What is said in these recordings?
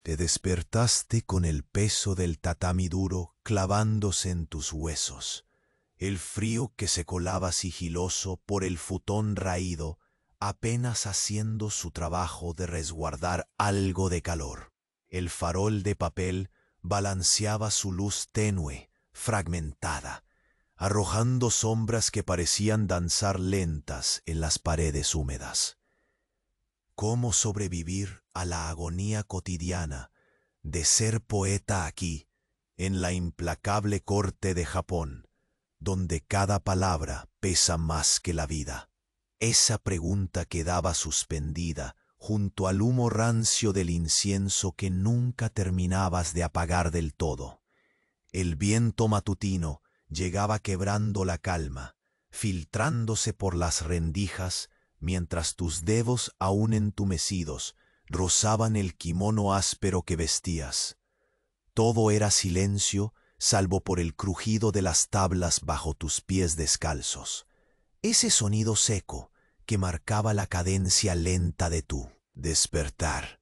Te despertaste con el peso del tatami duro clavándose en tus huesos, el frío que se colaba sigiloso por el futón raído, apenas haciendo su trabajo de resguardar algo de calor. El farol de papel balanceaba su luz tenue, fragmentada, arrojando sombras que parecían danzar lentas en las paredes húmedas. ¿Cómo sobrevivir a la agonía cotidiana de ser poeta aquí, en la implacable corte de Japón, donde cada palabra pesa más que la vida? Esa pregunta quedaba suspendida junto al humo rancio del incienso que nunca terminabas de apagar del todo. El viento matutino llegaba quebrando la calma, filtrándose por las rendijas, mientras tus dedos aún entumecidos rozaban el kimono áspero que vestías. Todo era silencio, salvo por el crujido de las tablas bajo tus pies descalzos. Ese sonido seco que marcaba la cadencia lenta de tu despertar.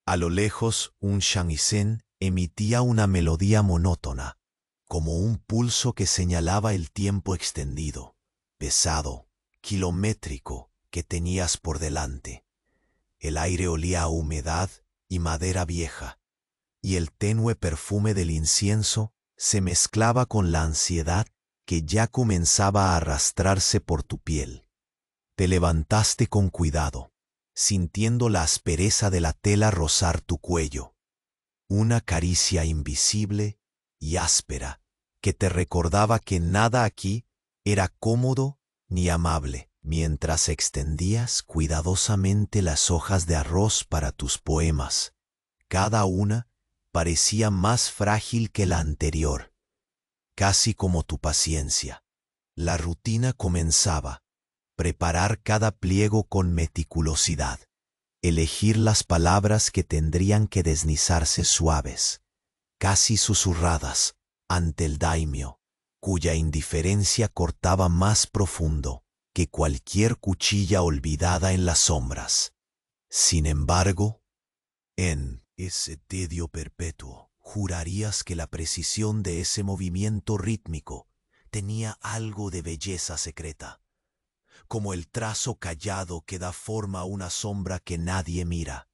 A lo lejos, un shamisen emitía una melodía monótona, como un pulso que señalaba el tiempo extendido, pesado, kilométrico, que tenías por delante. El aire olía a humedad y madera vieja, y el tenue perfume del incienso se mezclaba con la ansiedad que ya comenzaba a arrastrarse por tu piel. Te levantaste con cuidado, sintiendo la aspereza de la tela rozar tu cuello. Una caricia invisible y áspera que te recordaba que nada aquí era cómodo ni amable, mientras extendías cuidadosamente las hojas de arroz para tus poemas. Cada una parecía más frágil que la anterior, casi como tu paciencia. La rutina comenzaba. Preparar cada pliego con meticulosidad, elegir las palabras que tendrían que deslizarse suaves, casi susurradas, ante el daimyo, cuya indiferencia cortaba más profundo que cualquier cuchilla olvidada en las sombras. Sin embargo, en ese tedio perpetuo, jurarías que la precisión de ese movimiento rítmico tenía algo de belleza secreta, como el trazo callado que da forma a una sombra que nadie mira.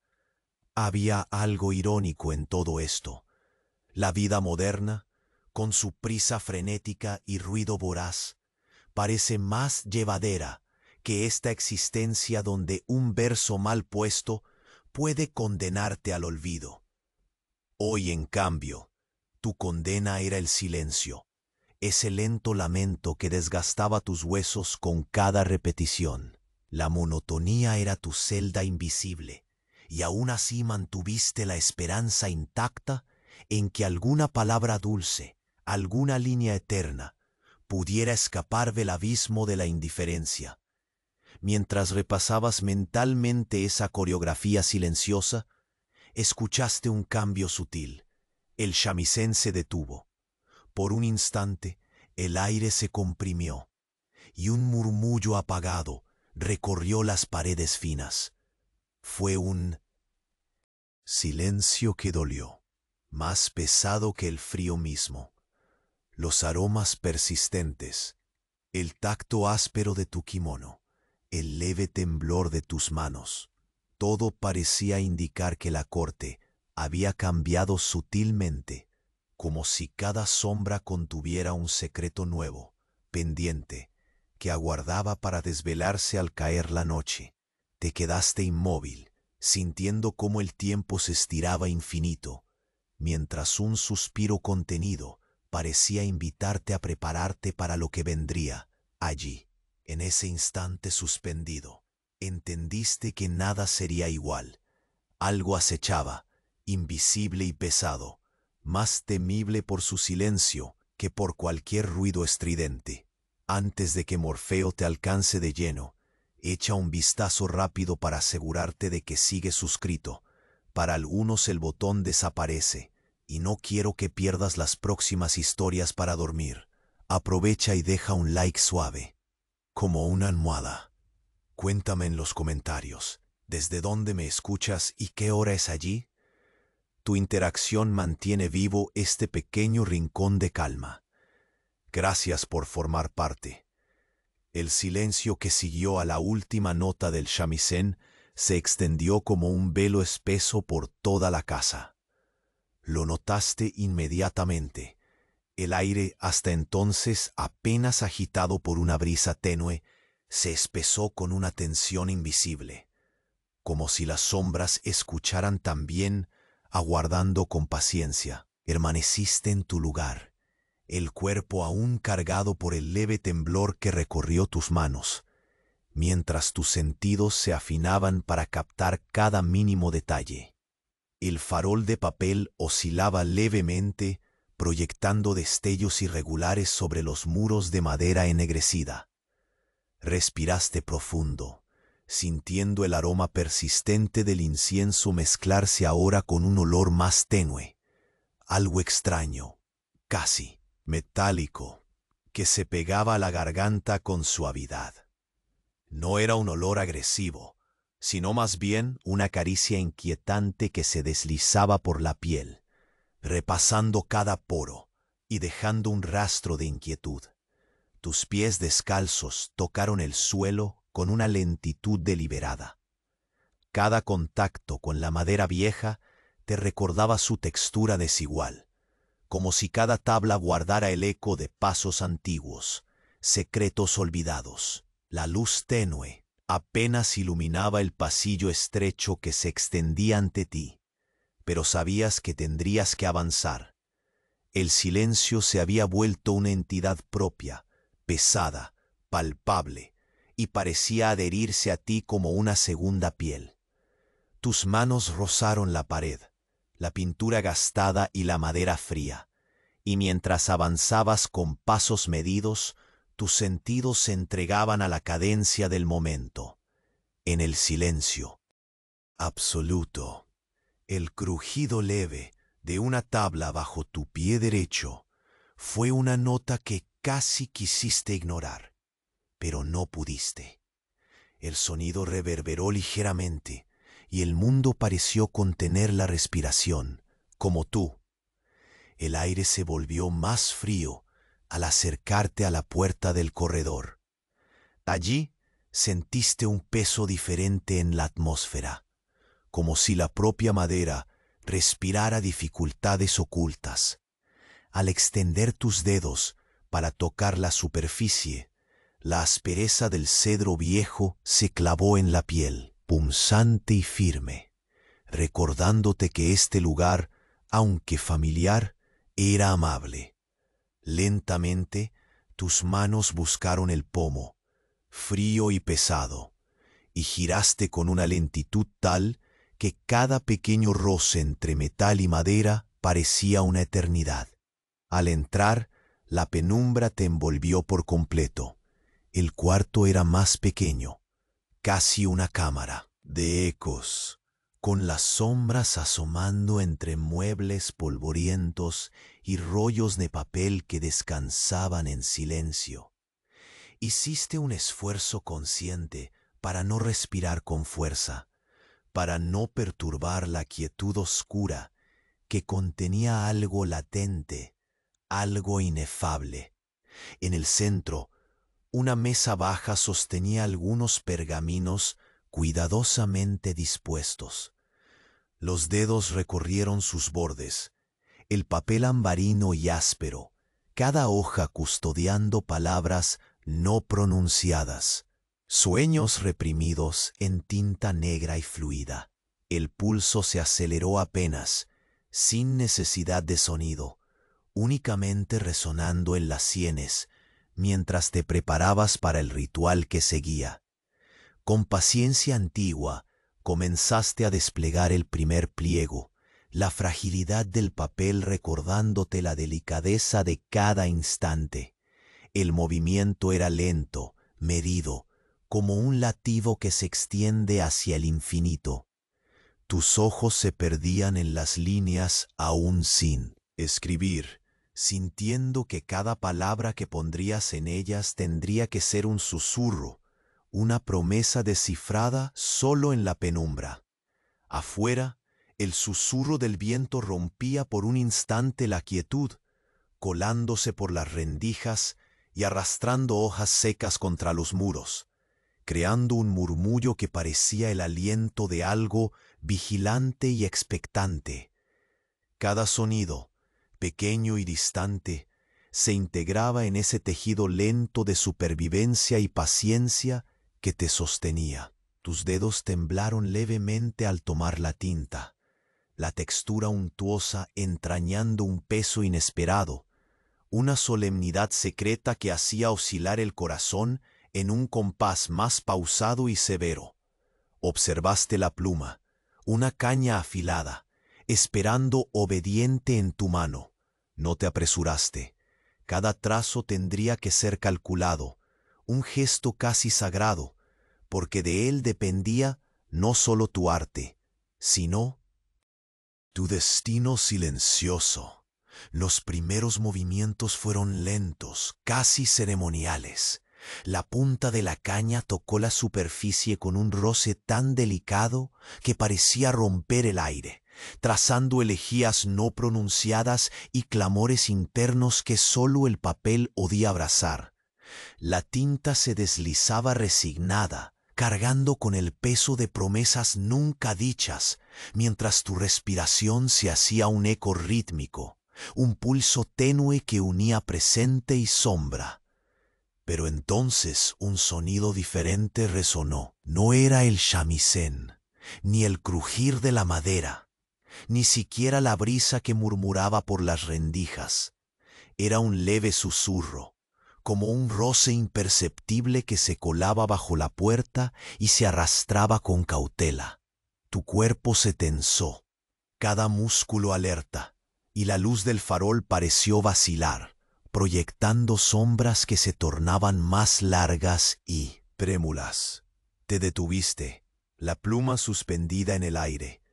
Había algo irónico en todo esto. La vida moderna, con su prisa frenética y ruido voraz, parece más llevadera que esta existencia donde un verso mal puesto puede condenarte al olvido. Hoy, en cambio, tu condena era el silencio, ese lento lamento que desgastaba tus huesos con cada repetición. La monotonía era tu celda invisible, y aún así mantuviste la esperanza intacta en que alguna palabra dulce, alguna línea eterna, pudiera escapar del abismo de la indiferencia. Mientras repasabas mentalmente esa coreografía silenciosa, escuchaste un cambio sutil. El shamisen se detuvo. Por un instante, el aire se comprimió, y un murmullo apagado recorrió las paredes finas. Fue un silencio que dolió, más pesado que el frío mismo. Los aromas persistentes, el tacto áspero de tu kimono, el leve temblor de tus manos, todo parecía indicar que la corte había cambiado sutilmente, como si cada sombra contuviera un secreto nuevo, pendiente, que aguardaba para desvelarse al caer la noche. Te quedaste inmóvil, sintiendo cómo el tiempo se estiraba infinito, mientras un suspiro contenido parecía invitarte a prepararte para lo que vendría. Allí, en ese instante suspendido, entendiste que nada sería igual. Algo acechaba, invisible y pesado, más temible por su silencio que por cualquier ruido estridente. Antes de que Morfeo te alcance de lleno, echa un vistazo rápido para asegurarte de que sigue suscrito. Para algunos el botón desaparece, y no quiero que pierdas las próximas historias para dormir. Aprovecha y deja un like suave, como una almohada. Cuéntame en los comentarios, ¿desde dónde me escuchas y qué hora es allí? Tu interacción mantiene vivo este pequeño rincón de calma. Gracias por formar parte. El silencio que siguió a la última nota del shamisen se extendió como un velo espeso por toda la casa. Lo notaste inmediatamente. El aire, hasta entonces apenas agitado por una brisa tenue, se espesó con una tensión invisible, como si las sombras escucharan también, aguardando con paciencia. Permaneciste en tu lugar, el cuerpo aún cargado por el leve temblor que recorrió tus manos, mientras tus sentidos se afinaban para captar cada mínimo detalle. El farol de papel oscilaba levemente, proyectando destellos irregulares sobre los muros de madera ennegrecida. Respiraste profundo, sintiendo el aroma persistente del incienso mezclarse ahora con un olor más tenue, algo extraño, casi metálico, que se pegaba a la garganta con suavidad. No era un olor agresivo, sino más bien una caricia inquietante que se deslizaba por la piel, repasando cada poro y dejando un rastro de inquietud. Tus pies descalzos tocaron el suelo con una lentitud deliberada. Cada contacto con la madera vieja te recordaba su textura desigual, como si cada tabla guardara el eco de pasos antiguos, secretos olvidados. La luz tenue apenas iluminaba el pasillo estrecho que se extendía ante ti, pero sabías que tendrías que avanzar. El silencio se había vuelto una entidad propia, pesada, palpable, y parecía adherirse a ti como una segunda piel. Tus manos rozaron la pared, la pintura gastada y la madera fría, y mientras avanzabas con pasos medidos, tus sentidos se entregaban a la cadencia del momento. En el silencio absoluto, el crujido leve de una tabla bajo tu pie derecho fue una nota que casi quisiste ignorar, pero no pudiste. El sonido reverberó ligeramente y el mundo pareció contener la respiración, como tú. El aire se volvió más frío al acercarte a la puerta del corredor. Allí sentiste un peso diferente en la atmósfera, como si la propia madera respirara dificultades ocultas. Al extender tus dedos para tocar la superficie, la aspereza del cedro viejo se clavó en la piel, punzante y firme, recordándote que este lugar, aunque familiar, era amable. Lentamente, tus manos buscaron el pomo, frío y pesado, y giraste con una lentitud tal que cada pequeño roce entre metal y madera parecía una eternidad. Al entrar, la penumbra te envolvió por completo. El cuarto era más pequeño, casi una cámara de ecos, con las sombras asomando entre muebles polvorientos y rollos de papel que descansaban en silencio. Hiciste un esfuerzo consciente para no respirar con fuerza, para no perturbar la quietud oscura que contenía algo latente, algo inefable. En el centro, una mesa baja sostenía algunos pergaminos cuidadosamente dispuestos. Los dedos recorrieron sus bordes, el papel ambarino y áspero, cada hoja custodiando palabras no pronunciadas, sueños reprimidos en tinta negra y fluida. El pulso se aceleró apenas, sin necesidad de sonido, únicamente resonando en las sienes, mientras te preparabas para el ritual que seguía. Con paciencia antigua, comenzaste a desplegar el primer pliego, la fragilidad del papel recordándote la delicadeza de cada instante. El movimiento era lento, medido, como un latido que se extiende hacia el infinito. Tus ojos se perdían en las líneas aún sin escribir, sintiendo que cada palabra que pondrías en ellas tendría que ser un susurro, una promesa descifrada solo en la penumbra. Afuera, El susurro del viento rompía por un instante la quietud, colándose por las rendijas y arrastrando hojas secas contra los muros, creando un murmullo que parecía el aliento de algo vigilante y expectante. Cada sonido, pequeño y distante, se integraba en ese tejido lento de supervivencia y paciencia que te sostenía. Tus dedos temblaron levemente al tomar la tinta, la textura untuosa entrañando un peso inesperado, una solemnidad secreta que hacía oscilar el corazón en un compás más pausado y severo. Observaste la pluma, una caña afilada, esperando obediente en tu mano. No te apresuraste. Cada trazo tendría que ser calculado, un gesto casi sagrado, porque de él dependía no solo tu arte, sino tu destino silencioso. Los primeros movimientos fueron lentos, casi ceremoniales. La punta de la caña tocó la superficie con un roce tan delicado que parecía romper el aire, trazando elegías no pronunciadas y clamores internos que sólo el papel podía abrazar. La tinta se deslizaba resignada, cargando con el peso de promesas nunca dichas, mientras tu respiración se hacía un eco rítmico, un pulso tenue que unía presente y sombra. Pero entonces un sonido diferente resonó. No era el shamisen, ni el crujir de la madera, ni siquiera la brisa que murmuraba por las rendijas. Era un leve susurro, como un roce imperceptible que se colaba bajo la puerta y se arrastraba con cautela. Tu cuerpo se tensó, cada músculo alerta, y la luz del farol pareció vacilar, proyectando sombras que se tornaban más largas y trémulas. Te detuviste, la pluma suspendida en el aire,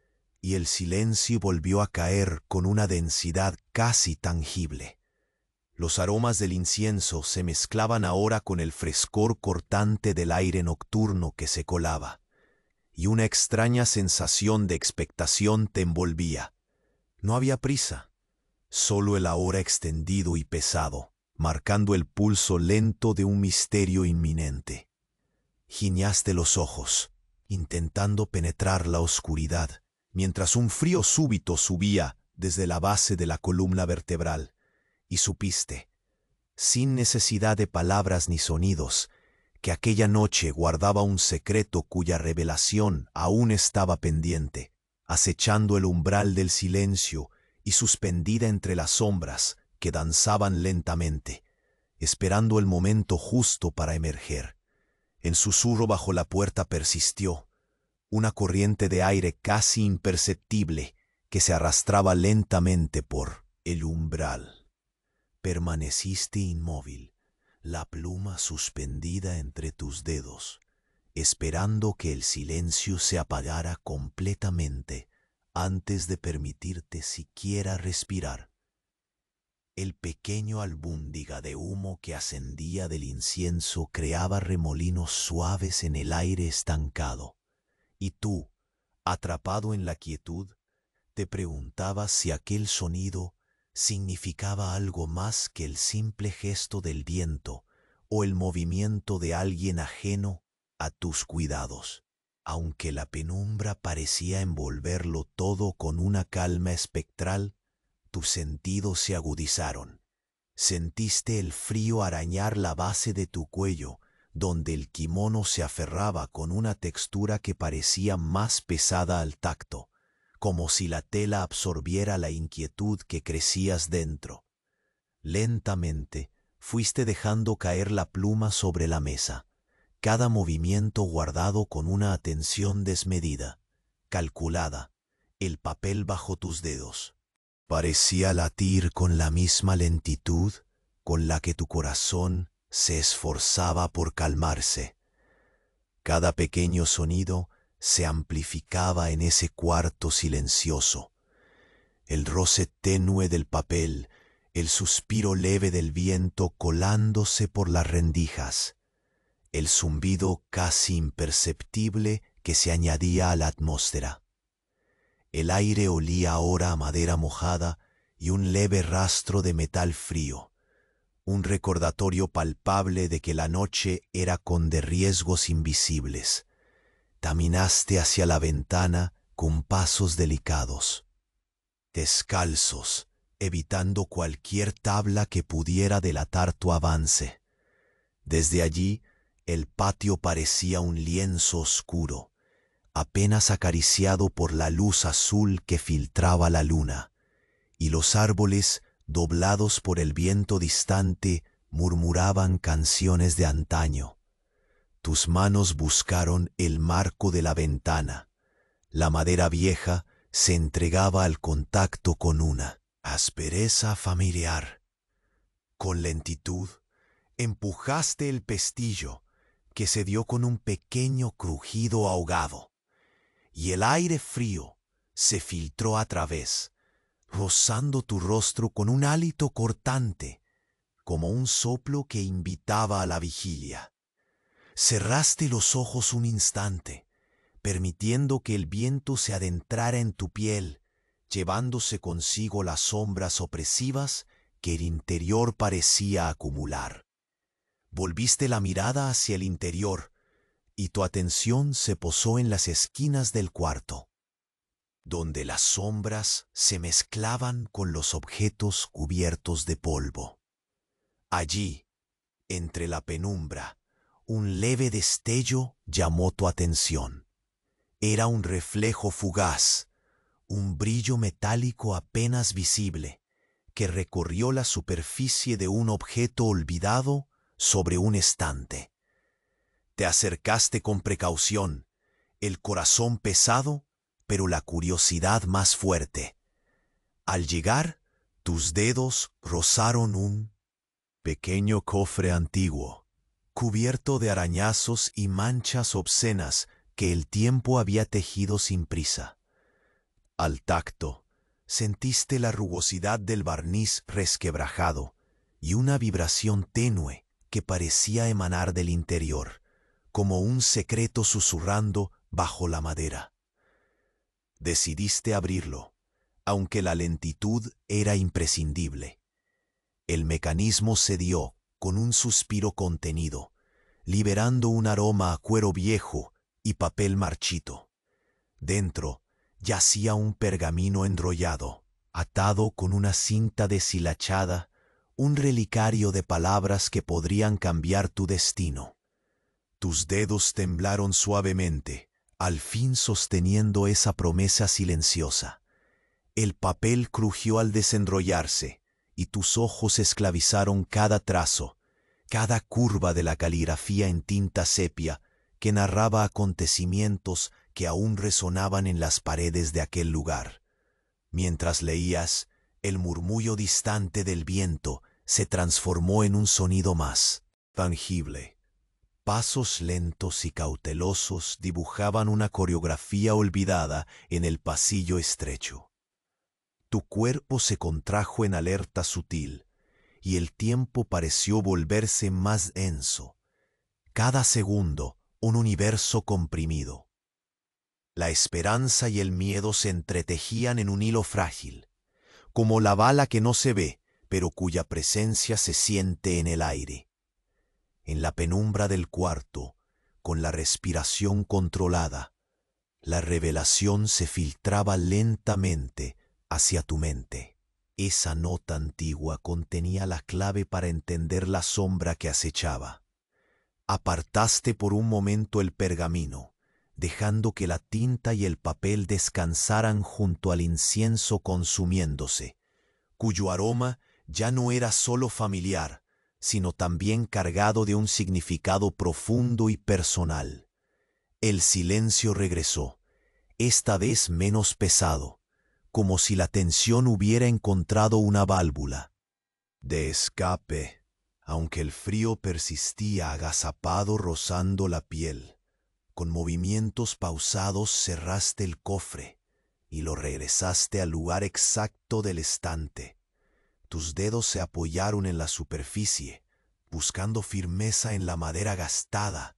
y el silencio volvió a caer con una densidad casi tangible. Los aromas del incienso se mezclaban ahora con el frescor cortante del aire nocturno que se colaba, y una extraña sensación de expectación te envolvía. No había prisa, solo el ahora extendido y pesado, marcando el pulso lento de un misterio inminente. Giñaste los ojos, intentando penetrar la oscuridad, mientras un frío súbito subía desde la base de la columna vertebral. Y supiste, sin necesidad de palabras ni sonidos, que aquella noche guardaba un secreto cuya revelación aún estaba pendiente, acechando el umbral del silencio y suspendida entre las sombras que danzaban lentamente, esperando el momento justo para emerger. El susurro bajo la puerta persistió, una corriente de aire casi imperceptible que se arrastraba lentamente por el umbral. Permaneciste inmóvil, la pluma suspendida entre tus dedos, esperando que el silencio se apagara completamente antes de permitirte siquiera respirar. El pequeño albúndiga de humo que ascendía del incienso creaba remolinos suaves en el aire estancado, y tú, atrapado en la quietud, te preguntabas si aquel sonido significaba algo más que el simple gesto del viento o el movimiento de alguien ajeno a tus cuidados. Aunque la penumbra parecía envolverlo todo con una calma espectral, tus sentidos se agudizaron. Sentiste el frío arañar la base de tu cuello, donde el kimono se aferraba con una textura que parecía más pesada al tacto, como si la tela absorbiera la inquietud que crecías dentro. Lentamente fuiste dejando caer la pluma sobre la mesa, cada movimiento guardado con una atención desmedida, calculada, el papel bajo tus dedos. Parecía latir con la misma lentitud con la que tu corazón se esforzaba por calmarse. Cada pequeño sonido se amplificaba en ese cuarto silencioso. El roce tenue del papel, el suspiro leve del viento colándose por las rendijas, el zumbido casi imperceptible que se añadía a la atmósfera. El aire olía ahora a madera mojada y un leve rastro de metal frío, un recordatorio palpable de que la noche era con de riesgos invisibles. Caminaste hacia la ventana con pasos delicados, descalzos, evitando cualquier tabla que pudiera delatar tu avance. Desde allí, el patio parecía un lienzo oscuro, apenas acariciado por la luz azul que filtraba la luna, y los árboles, doblados por el viento distante, murmuraban canciones de antaño. Tus manos buscaron el marco de la ventana. La madera vieja se entregaba al contacto con una aspereza familiar. Con lentitud, empujaste el pestillo, que se dio con un pequeño crujido ahogado, y el aire frío se filtró a través, rozando tu rostro con un hálito cortante, como un soplo que invitaba a la vigilia. Cerraste los ojos un instante, permitiendo que el viento se adentrara en tu piel, llevándose consigo las sombras opresivas que el interior parecía acumular. Volviste la mirada hacia el interior, y tu atención se posó en las esquinas del cuarto, donde las sombras se mezclaban con los objetos cubiertos de polvo. Allí, entre la penumbra, un leve destello llamó tu atención. Era un reflejo fugaz, un brillo metálico apenas visible, que recorrió la superficie de un objeto olvidado sobre un estante. Te acercaste con precaución, el corazón pesado, pero la curiosidad más fuerte. Al llegar, tus dedos rozaron un pequeño cofre antiguo, cubierto de arañazos y manchas obscenas que el tiempo había tejido sin prisa. Al tacto, sentiste la rugosidad del barniz resquebrajado y una vibración tenue que parecía emanar del interior, como un secreto susurrando bajo la madera. Decidiste abrirlo, aunque la lentitud era imprescindible. El mecanismo cedió con un suspiro contenido, liberando un aroma a cuero viejo y papel marchito. Dentro yacía un pergamino enrollado, atado con una cinta deshilachada, un relicario de palabras que podrían cambiar tu destino. Tus dedos temblaron suavemente, al fin sosteniendo esa promesa silenciosa. El papel crujió al desenrollarse, y tus ojos esclavizaron cada trazo, cada curva de la caligrafía en tinta sepia que narraba acontecimientos que aún resonaban en las paredes de aquel lugar. Mientras leías, el murmullo distante del viento se transformó en un sonido más tangible. Pasos lentos y cautelosos dibujaban una coreografía olvidada en el pasillo estrecho. Tu cuerpo se contrajo en alerta sutil, y el tiempo pareció volverse más denso. Cada segundo, un universo comprimido. La esperanza y el miedo se entretejían en un hilo frágil, como la bala que no se ve, pero cuya presencia se siente en el aire. En la penumbra del cuarto, con la respiración controlada, la revelación se filtraba lentamente hacia tu mente. Esa nota antigua contenía la clave para entender la sombra que acechaba. Apartaste por un momento el pergamino, dejando que la tinta y el papel descansaran junto al incienso consumiéndose, cuyo aroma ya no era solo familiar, sino también cargado de un significado profundo y personal. El silencio regresó, esta vez menos pesado, como si la tensión hubiera encontrado una válvula de escape, aunque el frío persistía agazapado rozando la piel. Con movimientos pausados cerraste el cofre y lo regresaste al lugar exacto del estante. Tus dedos se apoyaron en la superficie, buscando firmeza en la madera gastada.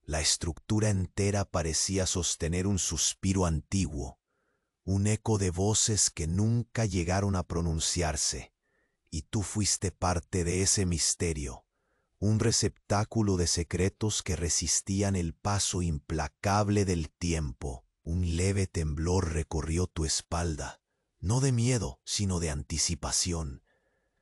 La estructura entera parecía sostener un suspiro antiguo, un eco de voces que nunca llegaron a pronunciarse, y tú fuiste parte de ese misterio, un receptáculo de secretos que resistían el paso implacable del tiempo. Un leve temblor recorrió tu espalda, no de miedo, sino de anticipación.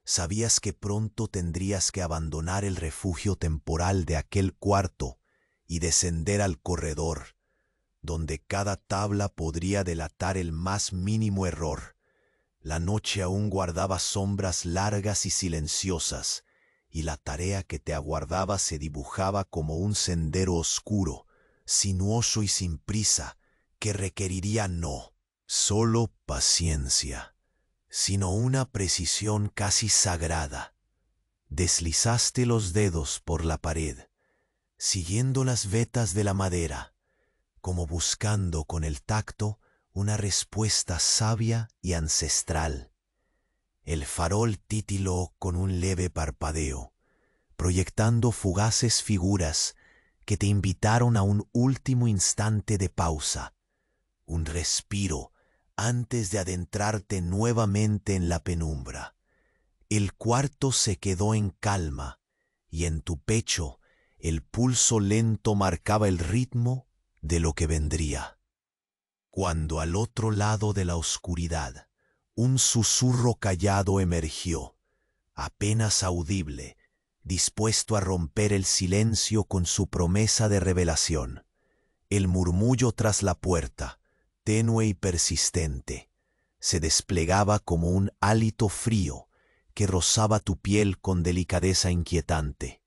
Sabías que pronto tendrías que abandonar el refugio temporal de aquel cuarto y descender al corredor, donde cada tabla podría delatar el más mínimo error. La noche aún guardaba sombras largas y silenciosas, y la tarea que te aguardaba se dibujaba como un sendero oscuro, sinuoso y sin prisa, que requeriría no solo paciencia, sino una precisión casi sagrada. Deslizaste los dedos por la pared, siguiendo las vetas de la madera, como buscando con el tacto una respuesta sabia y ancestral. El farol titiló con un leve parpadeo, proyectando fugaces figuras que te invitaron a un último instante de pausa, un respiro antes de adentrarte nuevamente en la penumbra. El cuarto se quedó en calma, y en tu pecho el pulso lento marcaba el ritmo de lo que vendría. Cuando al otro lado de la oscuridad un susurro callado emergió, apenas audible, dispuesto a romper el silencio con su promesa de revelación. El murmullo tras la puerta, tenue y persistente, se desplegaba como un hálito frío que rozaba tu piel con delicadeza inquietante.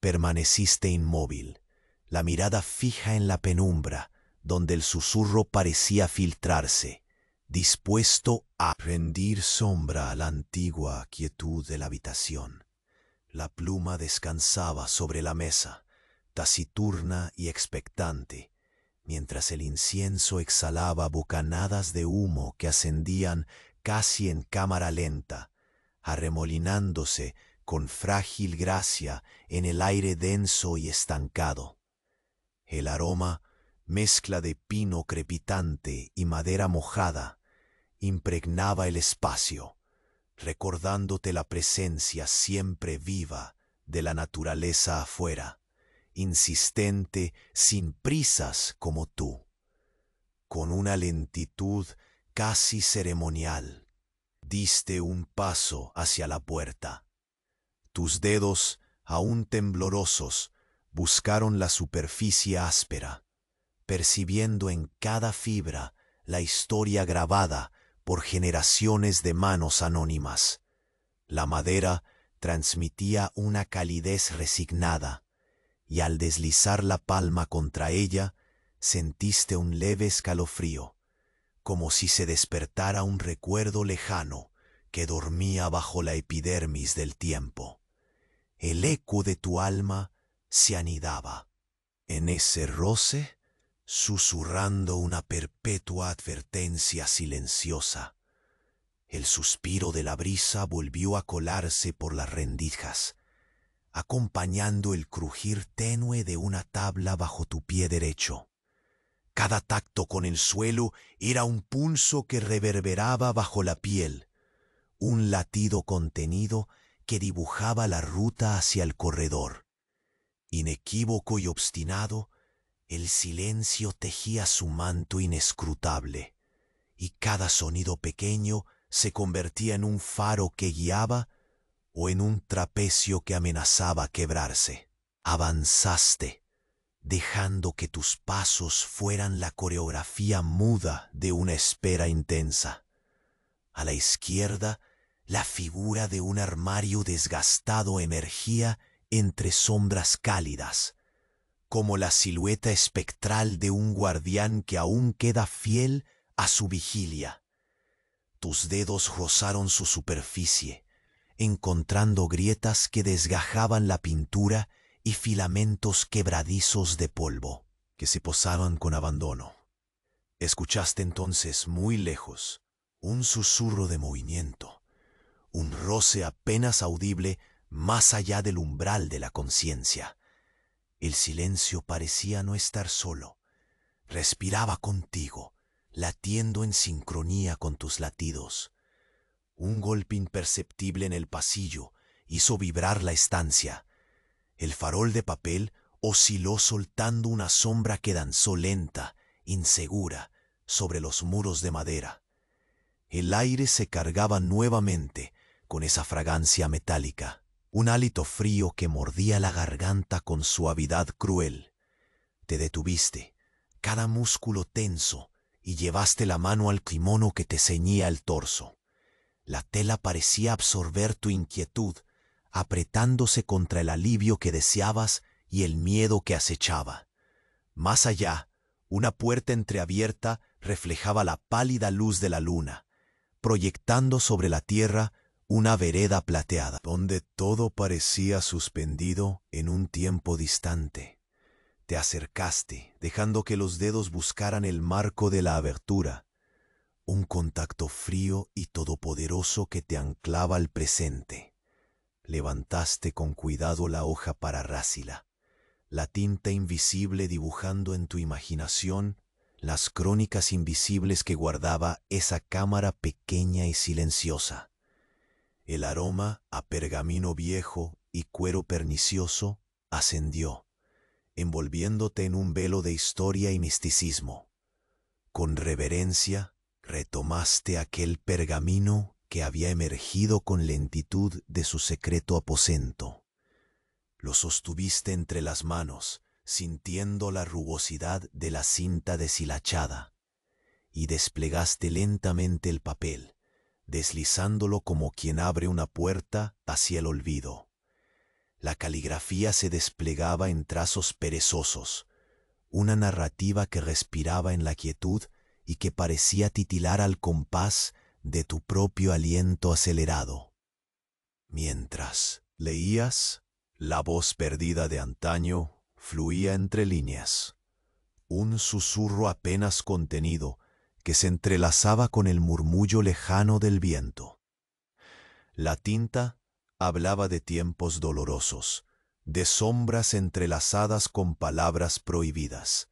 Permaneciste inmóvil, la mirada fija en la penumbra, donde el susurro parecía filtrarse, dispuesto a rendir sombra a la antigua quietud de la habitación. La pluma descansaba sobre la mesa, taciturna y expectante, mientras el incienso exhalaba bocanadas de humo que ascendían casi en cámara lenta, arremolinándose con frágil gracia en el aire denso y estancado. El aroma, mezcla de pino crepitante y madera mojada, impregnaba el espacio, recordándote la presencia siempre viva de la naturaleza afuera, insistente, sin prisas como tú. Con una lentitud casi ceremonial, diste un paso hacia la puerta. Tus dedos, aún temblorosos, buscaron la superficie áspera, percibiendo en cada fibra la historia grabada por generaciones de manos anónimas. La madera transmitía una calidez resignada, y al deslizar la palma contra ella, sentiste un leve escalofrío, como si se despertara un recuerdo lejano que dormía bajo la epidermis del tiempo. El eco de tu alma se anidaba en ese roce, susurrando una perpetua advertencia silenciosa. El suspiro de la brisa volvió a colarse por las rendijas, acompañando el crujir tenue de una tabla bajo tu pie derecho. Cada tacto con el suelo era un pulso que reverberaba bajo la piel, un latido contenido que dibujaba la ruta hacia el corredor. Inequívoco y obstinado, el silencio tejía su manto inescrutable, y cada sonido pequeño se convertía en un faro que guiaba o en un trapecio que amenazaba quebrarse. Avanzaste, dejando que tus pasos fueran la coreografía muda de una espera intensa. A la izquierda, la figura de un armario desgastado emergía entre sombras cálidas, como la silueta espectral de un guardián que aún queda fiel a su vigilia. Tus dedos rozaron su superficie, encontrando grietas que desgajaban la pintura y filamentos quebradizos de polvo, que se posaban con abandono. Escuchaste entonces muy lejos un susurro de movimiento, un roce apenas audible más allá del umbral de la conciencia. El silencio parecía no estar solo, respiraba contigo, latiendo en sincronía con tus latidos. Un golpe imperceptible en el pasillo hizo vibrar la estancia. El farol de papel osciló soltando una sombra que danzó lenta, insegura, sobre los muros de madera. El aire se cargaba nuevamente con esa fragancia metálica, un hálito frío que mordía la garganta con suavidad cruel. Te detuviste, cada músculo tenso, y llevaste la mano al kimono que te ceñía el torso. La tela parecía absorber tu inquietud, apretándose contra el alivio que deseabas y el miedo que acechaba. Más allá, una puerta entreabierta reflejaba la pálida luz de la luna, proyectando sobre la tierra una vereda plateada, donde todo parecía suspendido en un tiempo distante. Te acercaste, dejando que los dedos buscaran el marco de la abertura, un contacto frío y todopoderoso que te anclaba al presente. Levantaste con cuidado la hoja para Rácila, la tinta invisible dibujando en tu imaginación las crónicas invisibles que guardaba esa cámara pequeña y silenciosa. El aroma a pergamino viejo y cuero pernicioso ascendió, envolviéndote en un velo de historia y misticismo. Con reverencia retomaste aquel pergamino que había emergido con lentitud de su secreto aposento. Lo sostuviste entre las manos, sintiendo la rugosidad de la cinta deshilachada, y desplegaste lentamente el papel, deslizándolo como quien abre una puerta hacia el olvido. La caligrafía se desplegaba en trazos perezosos, una narrativa que respiraba en la quietud y que parecía titilar al compás de tu propio aliento acelerado. Mientras leías, la voz perdida de antaño fluía entre líneas, un susurro apenas contenido que se entrelazaba con el murmullo lejano del viento. La tinta hablaba de tiempos dolorosos, de sombras entrelazadas con palabras prohibidas,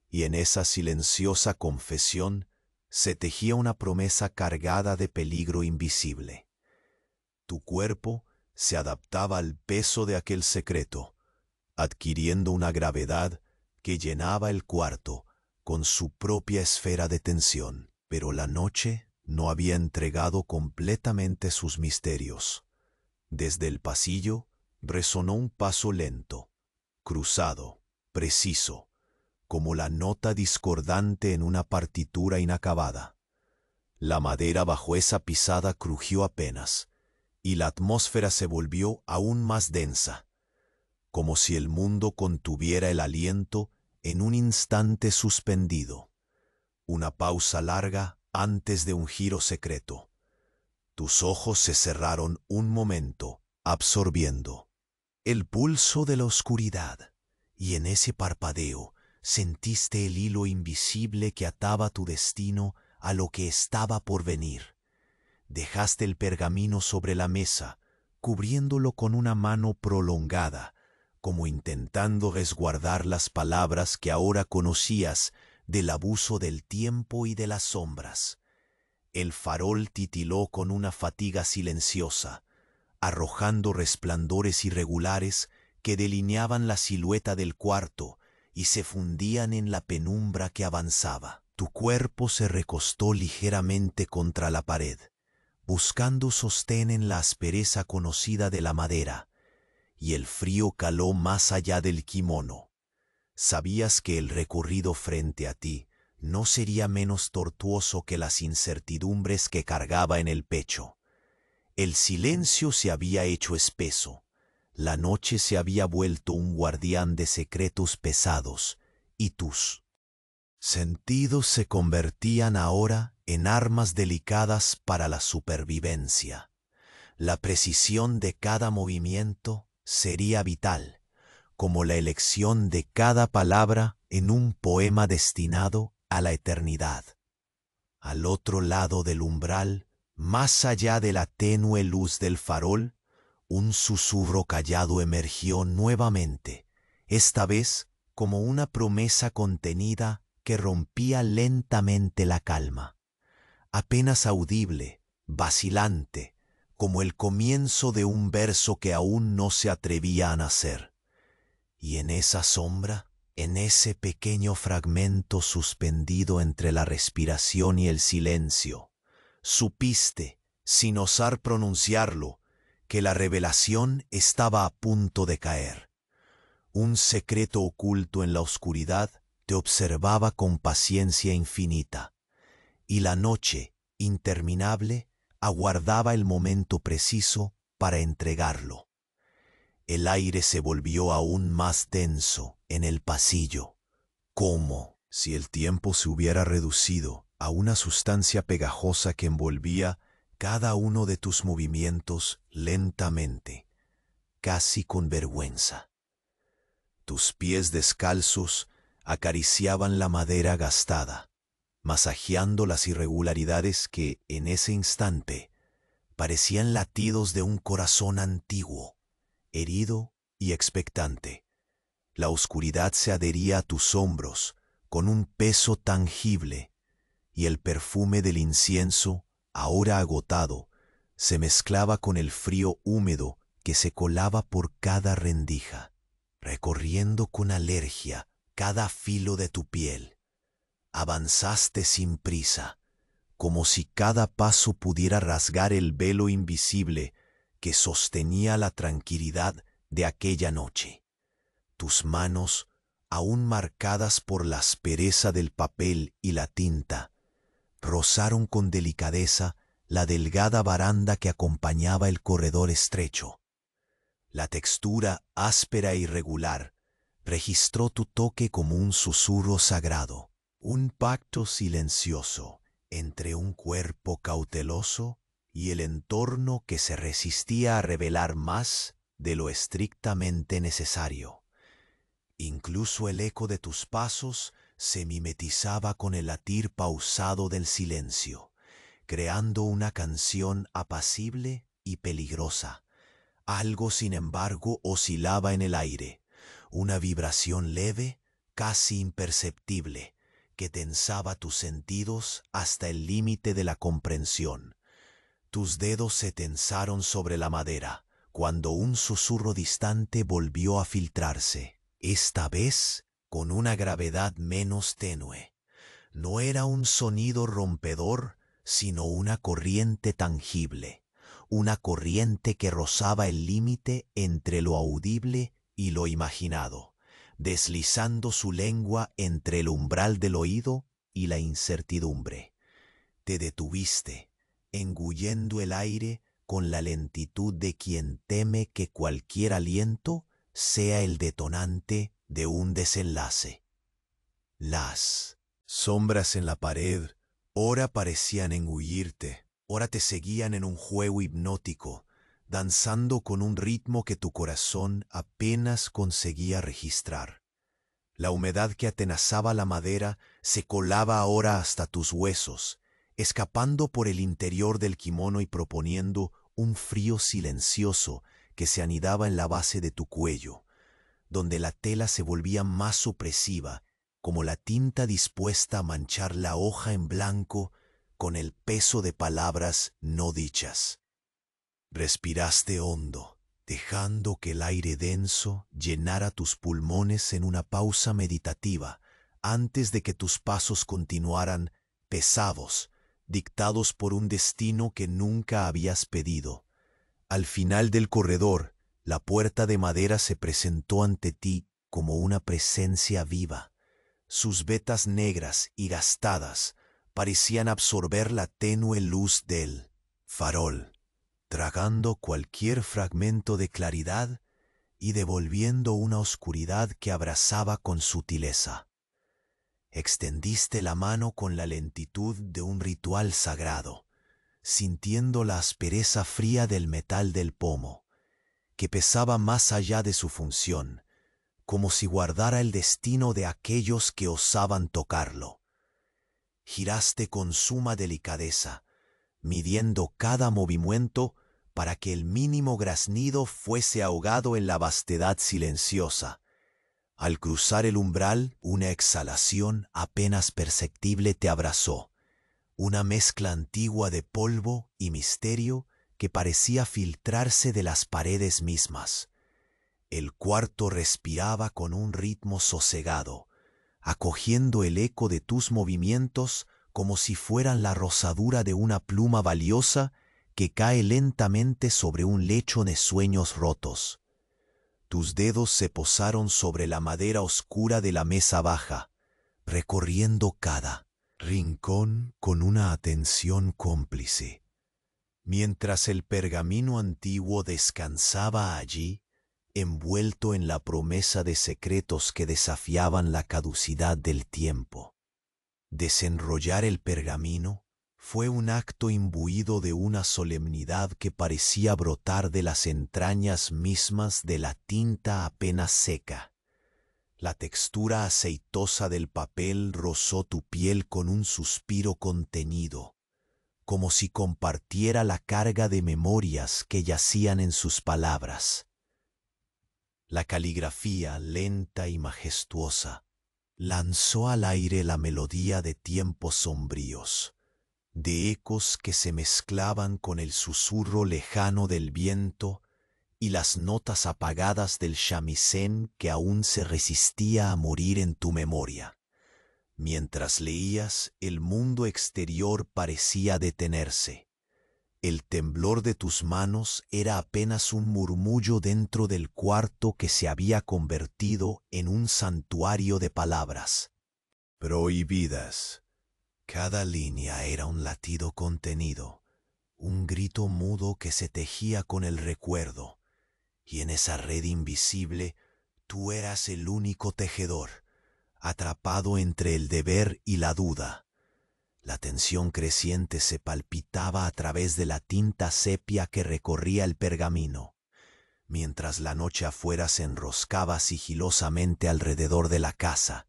y en esa silenciosa confesión se tejía una promesa cargada de peligro invisible. Tu cuerpo se adaptaba al peso de aquel secreto, adquiriendo una gravedad que llenaba el cuarto con su propia esfera de tensión. Pero la noche no había entregado completamente sus misterios. Desde el pasillo resonó un paso lento, cruzado, preciso, como la nota discordante en una partitura inacabada. La madera bajo esa pisada crujió apenas, y la atmósfera se volvió aún más densa, como si el mundo contuviera el aliento en un instante suspendido. Una pausa larga antes de un giro secreto. Tus ojos se cerraron un momento, absorbiendo el pulso de la oscuridad, y en ese parpadeo sentiste el hilo invisible que ataba tu destino a lo que estaba por venir. Dejaste el pergamino sobre la mesa, cubriéndolo con una mano prolongada, como intentando resguardar las palabras que ahora conocías del abuso del tiempo y de las sombras. El farol titiló con una fatiga silenciosa, arrojando resplandores irregulares que delineaban la silueta del cuarto y se fundían en la penumbra que avanzaba. Tu cuerpo se recostó ligeramente contra la pared, buscando sostén en la aspereza conocida de la madera, y el frío caló más allá del kimono. Sabías que el recorrido frente a ti no sería menos tortuoso que las incertidumbres que cargaba en el pecho. El silencio se había hecho espeso, la noche se había vuelto un guardián de secretos pesados, y tus sentidos se convertían ahora en armas delicadas para la supervivencia. La precisión de cada movimiento sería vital, como la elección de cada palabra en un poema destinado a la eternidad. Al otro lado del umbral, más allá de la tenue luz del farol, un susurro callado emergió nuevamente, esta vez como una promesa contenida que rompía lentamente la calma, apenas audible, vacilante, como el comienzo de un verso que aún no se atrevía a nacer. Y en esa sombra, en ese pequeño fragmento suspendido entre la respiración y el silencio, supiste, sin osar pronunciarlo, que la revelación estaba a punto de caer. Un secreto oculto en la oscuridad te observaba con paciencia infinita, y la noche, interminable, aguardaba el momento preciso para entregarlo. El aire se volvió aún más denso en el pasillo, como si el tiempo se hubiera reducido a una sustancia pegajosa que envolvía cada uno de tus movimientos lentamente, casi con vergüenza. Tus pies descalzos acariciaban la madera gastada, masajeando las irregularidades que, en ese instante, parecían latidos de un corazón antiguo, herido y expectante. La oscuridad se adhería a tus hombros con un peso tangible, y el perfume del incienso, ahora agotado, se mezclaba con el frío húmedo que se colaba por cada rendija, recorriendo con alergia cada filo de tu piel. Avanzaste sin prisa, como si cada paso pudiera rasgar el velo invisible que sostenía la tranquilidad de aquella noche. Tus manos, aún marcadas por la aspereza del papel y la tinta, rozaron con delicadeza la delgada baranda que acompañaba el corredor estrecho. La textura áspera e irregular registró tu toque como un susurro sagrado, un pacto silencioso entre un cuerpo cauteloso y el entorno que se resistía a revelar más de lo estrictamente necesario. Incluso el eco de tus pasos se mimetizaba con el latir pausado del silencio, creando una canción apacible y peligrosa. Algo, sin embargo, oscilaba en el aire, una vibración leve, casi imperceptible, que tensaba tus sentidos hasta el límite de la comprensión. Tus dedos se tensaron sobre la madera, cuando un susurro distante volvió a filtrarse, esta vez con una gravedad menos tenue. No era un sonido rompedor, sino una corriente tangible, una corriente que rozaba el límite entre lo audible y lo imaginado, deslizando su lengua entre el umbral del oído y la incertidumbre. Te detuviste, engullendo el aire con la lentitud de quien teme que cualquier aliento sea el detonante de un desenlace. Las sombras en la pared ora parecían engullirte, ora te seguían en un juego hipnótico, danzando con un ritmo que tu corazón apenas conseguía registrar. La humedad que atenazaba la madera se colaba ahora hasta tus huesos, escapando por el interior del kimono y proponiendo un frío silencioso que se anidaba en la base de tu cuello, donde la tela se volvía más opresiva, como la tinta dispuesta a manchar la hoja en blanco con el peso de palabras no dichas. Respiraste hondo, dejando que el aire denso llenara tus pulmones en una pausa meditativa, antes de que tus pasos continuaran pesados, dictados por un destino que nunca habías pedido. Al final del corredor, la puerta de madera se presentó ante ti como una presencia viva. Sus vetas negras y gastadas parecían absorber la tenue luz del farol, tragando cualquier fragmento de claridad y devolviendo una oscuridad que abrazaba con sutileza. Extendiste la mano con la lentitud de un ritual sagrado, sintiendo la aspereza fría del metal del pomo, que pesaba más allá de su función, como si guardara el destino de aquellos que osaban tocarlo. Giraste con suma delicadeza, midiendo cada movimiento para que el mínimo graznido fuese ahogado en la vastedad silenciosa. Al cruzar el umbral, una exhalación apenas perceptible te abrazó, una mezcla antigua de polvo y misterio que parecía filtrarse de las paredes mismas. El cuarto respiraba con un ritmo sosegado, acogiendo el eco de tus movimientos como si fueran la rosadura de una pluma valiosa que cae lentamente sobre un lecho de sueños rotos. Tus dedos se posaron sobre la madera oscura de la mesa baja, recorriendo cada rincón con una atención cómplice. Mientras el pergamino antiguo descansaba allí, envuelto en la promesa de secretos que desafiaban la caducidad del tiempo. Desenrollar el pergamino fue un acto imbuido de una solemnidad que parecía brotar de las entrañas mismas de la tinta apenas seca. La textura aceitosa del papel rozó tu piel con un suspiro contenido, como si compartiera la carga de memorias que yacían en sus palabras. La caligrafía, lenta y majestuosa, lanzó al aire la melodía de tiempos sombríos, de ecos que se mezclaban con el susurro lejano del viento y las notas apagadas del shamisen que aún se resistía a morir en tu memoria. Mientras leías, el mundo exterior parecía detenerse. El temblor de tus manos era apenas un murmullo dentro del cuarto que se había convertido en un santuario de palabras prohibidas. Cada línea era un latido contenido, un grito mudo que se tejía con el recuerdo, y en esa red invisible tú eras el único tejedor, atrapado entre el deber y la duda. La tensión creciente se palpitaba a través de la tinta sepia que recorría el pergamino, mientras la noche afuera se enroscaba sigilosamente alrededor de la casa,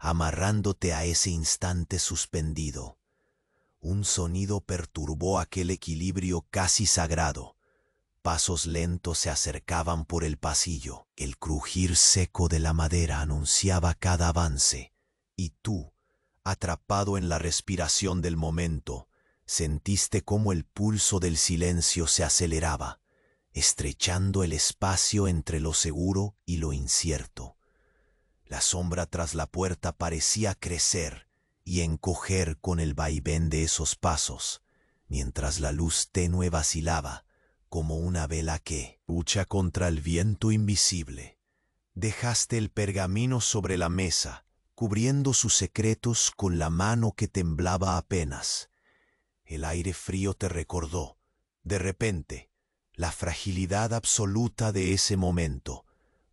amarrándote a ese instante suspendido. Un sonido perturbó aquel equilibrio casi sagrado. Pasos lentos se acercaban por el pasillo. El crujir seco de la madera anunciaba cada avance, y tú, atrapado en la respiración del momento, sentiste cómo el pulso del silencio se aceleraba, estrechando el espacio entre lo seguro y lo incierto. La sombra tras la puerta parecía crecer y encoger con el vaivén de esos pasos, mientras la luz tenue vacilaba como una vela que lucha contra el viento invisible. Dejaste el pergamino sobre la mesa, cubriendo sus secretos con la mano que temblaba apenas. El aire frío te recordó, de repente, la fragilidad absoluta de ese momento,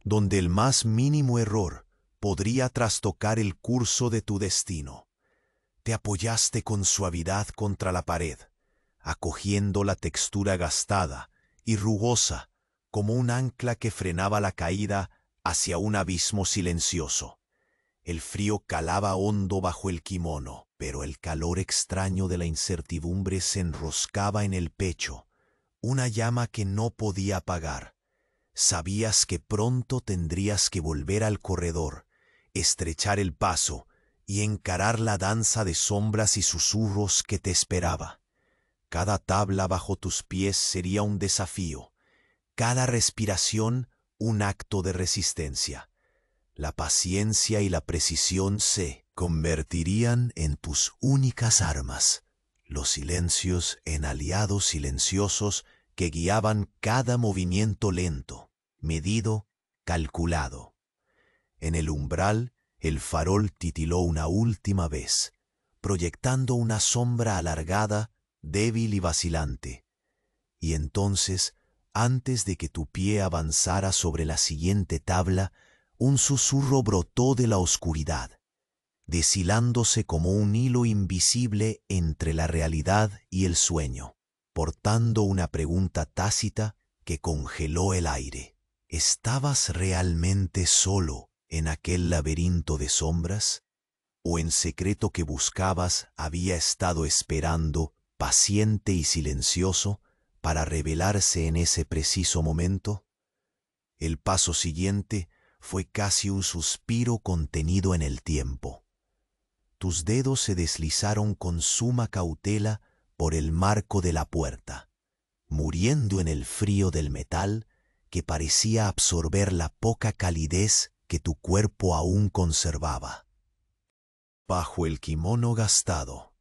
donde el más mínimo error podría trastocar el curso de tu destino. Te apoyaste con suavidad contra la pared, acogiendo la textura gastada y rugosa como un ancla que frenaba la caída hacia un abismo silencioso. El frío calaba hondo bajo el kimono, pero el calor extraño de la incertidumbre se enroscaba en el pecho, una llama que no podía apagar. Sabías que pronto tendrías que volver al corredor, estrechar el paso y encarar la danza de sombras y susurros que te esperaba. Cada tabla bajo tus pies sería un desafío, cada respiración un acto de resistencia. La paciencia y la precisión se convertirían en tus únicas armas, los silencios en aliados silenciosos que guiaban cada movimiento lento, medido, calculado. En el umbral, el farol titiló una última vez, proyectando una sombra alargada, débil y vacilante. Y entonces, antes de que tu pie avanzara sobre la siguiente tabla, un susurro brotó de la oscuridad, deshilándose como un hilo invisible entre la realidad y el sueño, portando una pregunta tácita que congeló el aire. ¿Estabas realmente solo en aquel laberinto de sombras? ¿O en secreto que buscabas había estado esperando, paciente y silencioso, para revelarse en ese preciso momento? El paso siguiente fue casi un suspiro contenido en el tiempo. Tus dedos se deslizaron con suma cautela por el marco de la puerta, muriendo en el frío del metal que parecía absorber la poca calidez que tu cuerpo aún conservaba. Bajo el kimono gastado,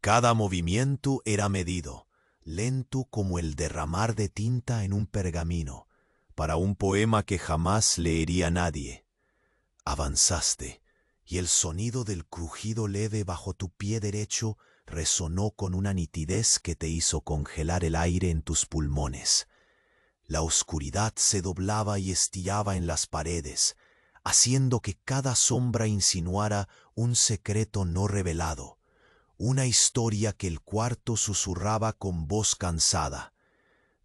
cada movimiento era medido, lento como el derramar de tinta en un pergamino, para un poema que jamás leería nadie. Avanzaste, y el sonido del crujido leve bajo tu pie derecho resonó con una nitidez que te hizo congelar el aire en tus pulmones. La oscuridad se doblaba y estillaba en las paredes, haciendo que cada sombra insinuara un secreto no revelado, una historia que el cuarto susurraba con voz cansada.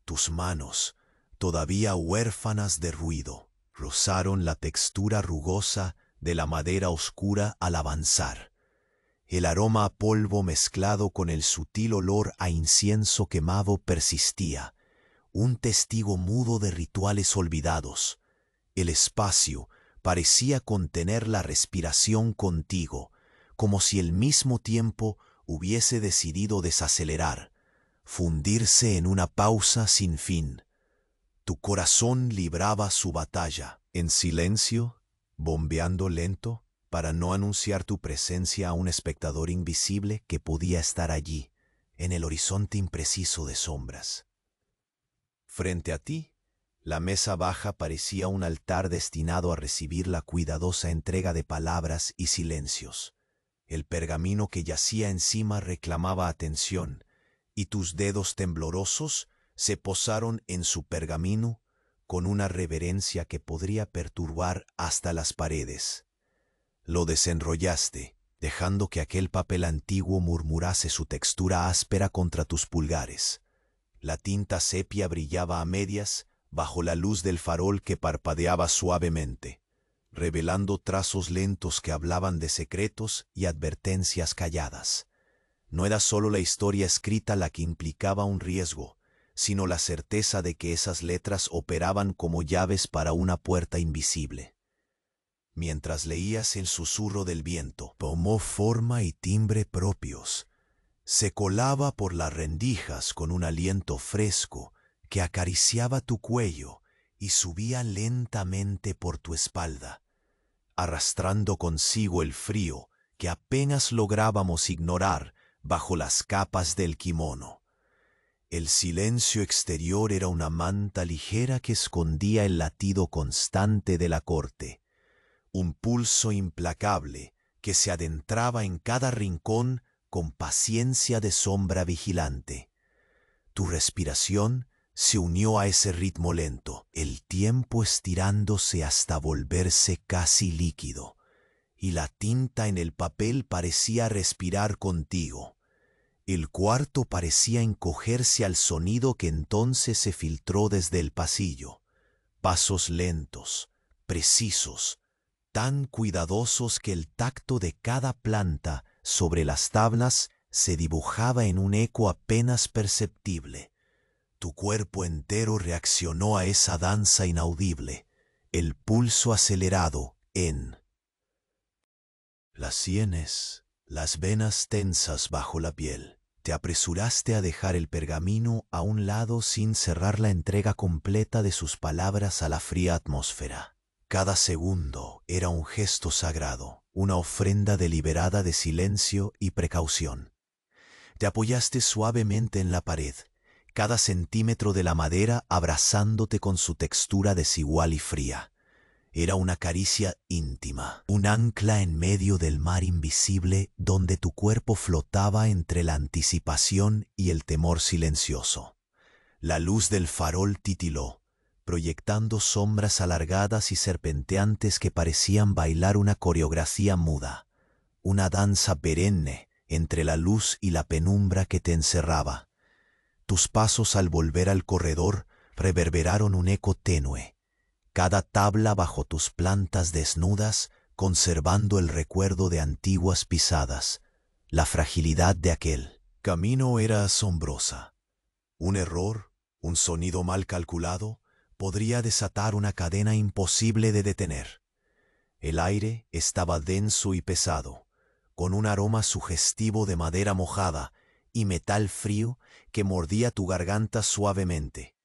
Tus manos, todavía huérfanas de ruido, rozaron la textura rugosa de la madera oscura al avanzar. El aroma a polvo mezclado con el sutil olor a incienso quemado persistía, un testigo mudo de rituales olvidados. El espacio parecía contener la respiración contigo, como si el mismo tiempo hubiese decidido desacelerar, fundirse en una pausa sin fin. Tu corazón libraba su batalla, en silencio, bombeando lento, para no anunciar tu presencia a un espectador invisible que podía estar allí, en el horizonte impreciso de sombras. Frente a ti, la mesa baja parecía un altar destinado a recibir la cuidadosa entrega de palabras y silencios. El pergamino que yacía encima reclamaba atención, y tus dedos temblorosos se posaron en su pergamino con una reverencia que podría perturbar hasta las paredes. Lo desenrollaste, dejando que aquel papel antiguo murmurase su textura áspera contra tus pulgares. La tinta sepia brillaba a medias bajo la luz del farol que parpadeaba suavemente, revelando trazos lentos que hablaban de secretos y advertencias calladas. No era solo la historia escrita la que implicaba un riesgo, sino la certeza de que esas letras operaban como llaves para una puerta invisible. Mientras leías, el susurro del viento tomó forma y timbre propios. Se colaba por las rendijas con un aliento fresco que acariciaba tu cuello y subía lentamente por tu espalda, arrastrando consigo el frío que apenas lográbamos ignorar bajo las capas del kimono. El silencio exterior era una manta ligera que escondía el latido constante de la corte, un pulso implacable que se adentraba en cada rincón con paciencia de sombra vigilante. Tu respiración se unió a ese ritmo lento, el tiempo estirándose hasta volverse casi líquido, y la tinta en el papel parecía respirar contigo. El cuarto parecía encogerse al sonido que entonces se filtró desde el pasillo. Pasos lentos, precisos, tan cuidadosos que el tacto de cada planta sobre las tablas se dibujaba en un eco apenas perceptible. Tu cuerpo entero reaccionó a esa danza inaudible, el pulso acelerado en las sienes, las venas tensas bajo la piel. Te apresuraste a dejar el pergamino a un lado sin cerrar la entrega completa de sus palabras a la fría atmósfera. Cada segundo era un gesto sagrado, una ofrenda deliberada de silencio y precaución. Te apoyaste suavemente en la pared, cada centímetro de la madera abrazándote con su textura desigual y fría. Era una caricia íntima, un ancla en medio del mar invisible donde tu cuerpo flotaba entre la anticipación y el temor silencioso. La luz del farol titiló, proyectando sombras alargadas y serpenteantes que parecían bailar una coreografía muda, una danza perenne entre la luz y la penumbra que te encerraba. Tus pasos al volver al corredor reverberaron un eco tenue, cada tabla bajo tus plantas desnudas conservando el recuerdo de antiguas pisadas. La fragilidad de aquel camino era asombrosa. Un error, un sonido mal calculado, podría desatar una cadena imposible de detener. El aire estaba denso y pesado, con un aroma sugestivo de madera mojada y metal frío que mordía tu garganta suavemente,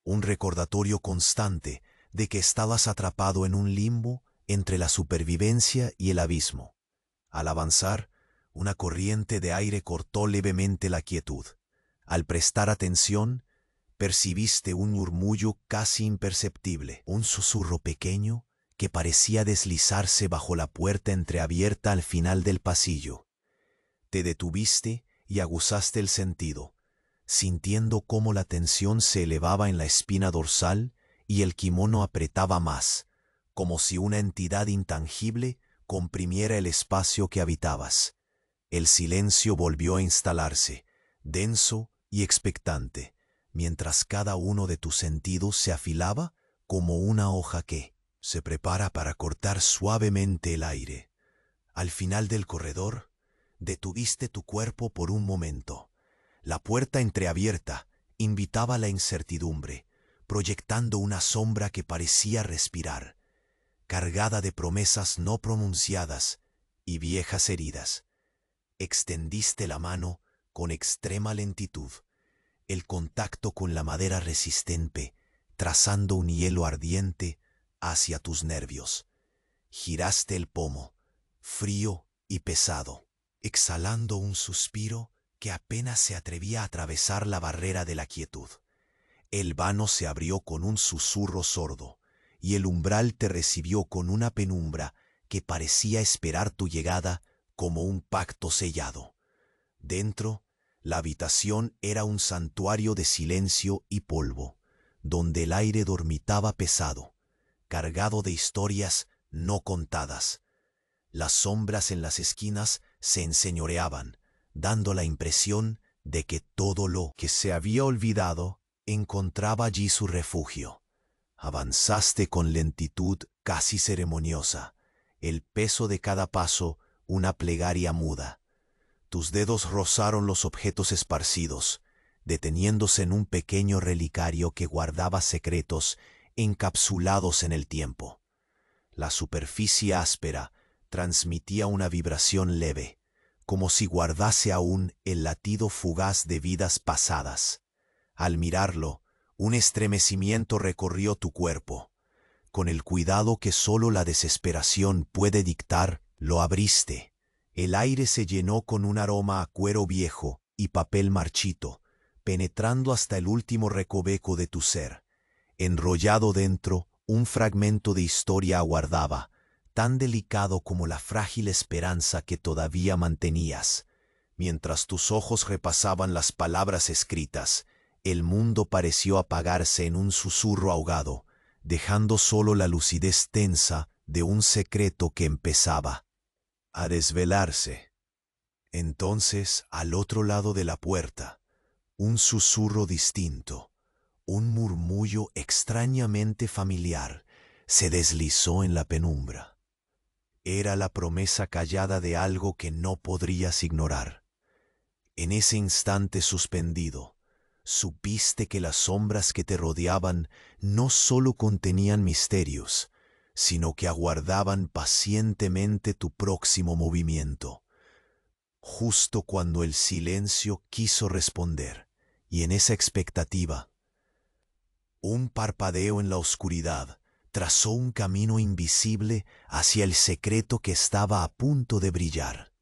un recordatorio constante de que estabas atrapado en un limbo entre la supervivencia y el abismo. Al avanzar, una corriente de aire cortó levemente la quietud. Al prestar atención, percibiste un murmullo casi imperceptible, un susurro pequeño que parecía deslizarse bajo la puerta entreabierta al final del pasillo. Te detuviste y aguzaste el sentido, sintiendo cómo la tensión se elevaba en la espina dorsal y el kimono apretaba más, como si una entidad intangible comprimiera el espacio que habitabas. El silencio volvió a instalarse, denso y expectante, mientras cada uno de tus sentidos se afilaba como una hoja que se prepara para cortar suavemente el aire. Al final del corredor, detuviste tu cuerpo por un momento. La puerta entreabierta invitaba a la incertidumbre, proyectando una sombra que parecía respirar, cargada de promesas no pronunciadas y viejas heridas. Extendiste la mano con extrema lentitud, el contacto con la madera resistente, trazando un hielo ardiente hacia tus nervios. Giraste el pomo, frío y pesado, exhalando un suspiro que apenas se atrevía a atravesar la barrera de la quietud. El vano se abrió con un susurro sordo, y el umbral te recibió con una penumbra que parecía esperar tu llegada como un pacto sellado. Dentro, la habitación era un santuario de silencio y polvo, donde el aire dormitaba pesado, cargado de historias no contadas. Las sombras en las esquinas se enseñoreaban, dando la impresión de que todo lo que se había olvidado encontraba allí su refugio. Avanzaste con lentitud casi ceremoniosa, el peso de cada paso una plegaria muda. Tus dedos rozaron los objetos esparcidos, deteniéndose en un pequeño relicario que guardaba secretos encapsulados en el tiempo. La superficie áspera transmitía una vibración leve, como si guardase aún el latido fugaz de vidas pasadas. Al mirarlo, un estremecimiento recorrió tu cuerpo. Con el cuidado que solo la desesperación puede dictar, lo abriste. El aire se llenó con un aroma a cuero viejo y papel marchito, penetrando hasta el último recoveco de tu ser. Enrollado dentro, un fragmento de historia aguardaba, tan delicado como la frágil esperanza que todavía mantenías. Mientras tus ojos repasaban las palabras escritas, el mundo pareció apagarse en un susurro ahogado, dejando solo la lucidez tensa de un secreto que empezaba a desvelarse. Entonces, al otro lado de la puerta, un susurro distinto, un murmullo extrañamente familiar, se deslizó en la penumbra. Era la promesa callada de algo que no podrías ignorar. En ese instante suspendido, supiste que las sombras que te rodeaban no solo contenían misterios, sino que aguardaban pacientemente tu próximo movimiento. Justo cuando el silencio quiso responder, y en esa expectativa, un parpadeo en la oscuridad trazó un camino invisible hacia el secreto que estaba a punto de brillar.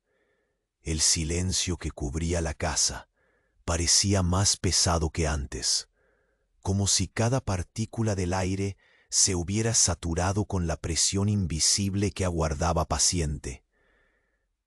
El silencio que cubría la casa parecía más pesado que antes, como si cada partícula del aire se hubiera saturado con la presión invisible que aguardaba paciente.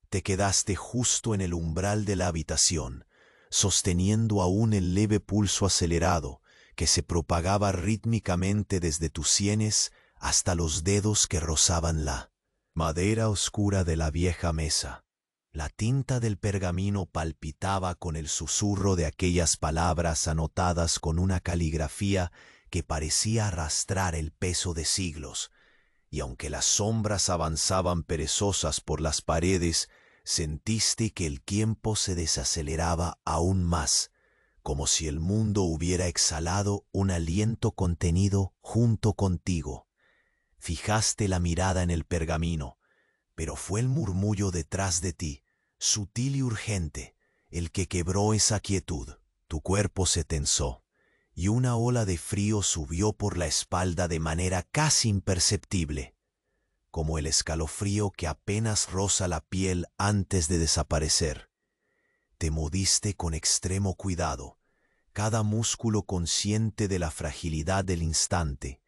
Te quedaste justo en el umbral de la habitación, sosteniendo aún el leve pulso acelerado que se propagaba rítmicamente desde tus sienes hasta los dedos que rozaban la madera oscura de la vieja mesa. La tinta del pergamino palpitaba con el susurro de aquellas palabras anotadas con una caligrafía que parecía arrastrar el peso de siglos, y aunque las sombras avanzaban perezosas por las paredes, sentiste que el tiempo se desaceleraba aún más, como si el mundo hubiera exhalado un aliento contenido junto contigo. Fijaste la mirada en el pergamino, pero fue el murmullo detrás de ti, sutil y urgente, el que quebró esa quietud. Tu cuerpo se tensó, y una ola de frío subió por la espalda de manera casi imperceptible, como el escalofrío que apenas roza la piel antes de desaparecer. Te moviste con extremo cuidado, cada músculo consciente de la fragilidad del instante,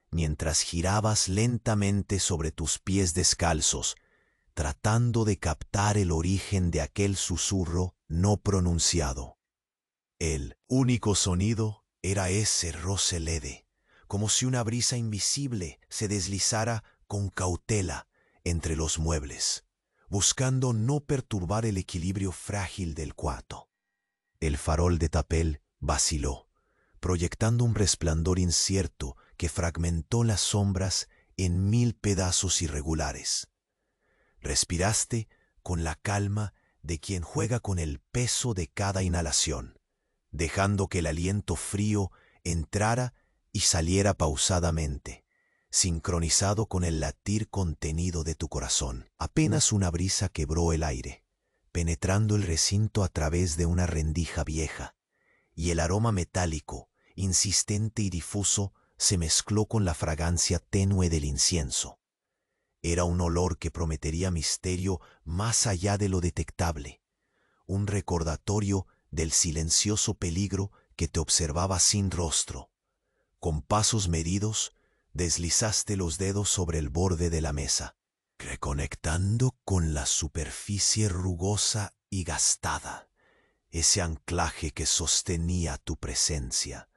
mientras girabas lentamente sobre tus pies descalzos, tratando de captar el origen de aquel susurro no pronunciado. El único sonido era ese roce leve, como si una brisa invisible se deslizara con cautela entre los muebles, buscando no perturbar el equilibrio frágil del cuarto. El farol de papel vaciló, proyectando un resplandor incierto que fragmentó las sombras en 1000 pedazos irregulares. Respiraste con la calma de quien juega con el peso de cada inhalación, dejando que el aliento frío entrara y saliera pausadamente, sincronizado con el latir contenido de tu corazón. Apenas una brisa quebró el aire, penetrando el recinto a través de una rendija vieja, y el aroma metálico, insistente y difuso, se mezcló con la fragancia tenue del incienso. Era un olor que prometería misterio más allá de lo detectable, un recordatorio del silencioso peligro que te observaba sin rostro. Con pasos medidos, deslizaste los dedos sobre el borde de la mesa, reconectando con la superficie rugosa y gastada, ese anclaje que sostenía tu presencia.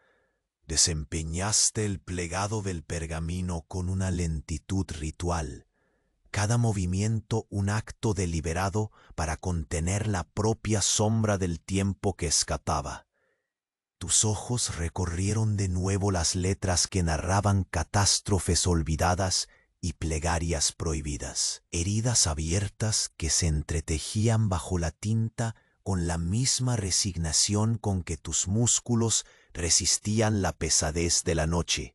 Desempeñaste el plegado del pergamino con una lentitud ritual, cada movimiento un acto deliberado para contener la propia sombra del tiempo que escapaba. Tus ojos recorrieron de nuevo las letras que narraban catástrofes olvidadas y plegarias prohibidas, heridas abiertas que se entretejían bajo la tinta con la misma resignación con que tus músculos resistían la pesadez de la noche.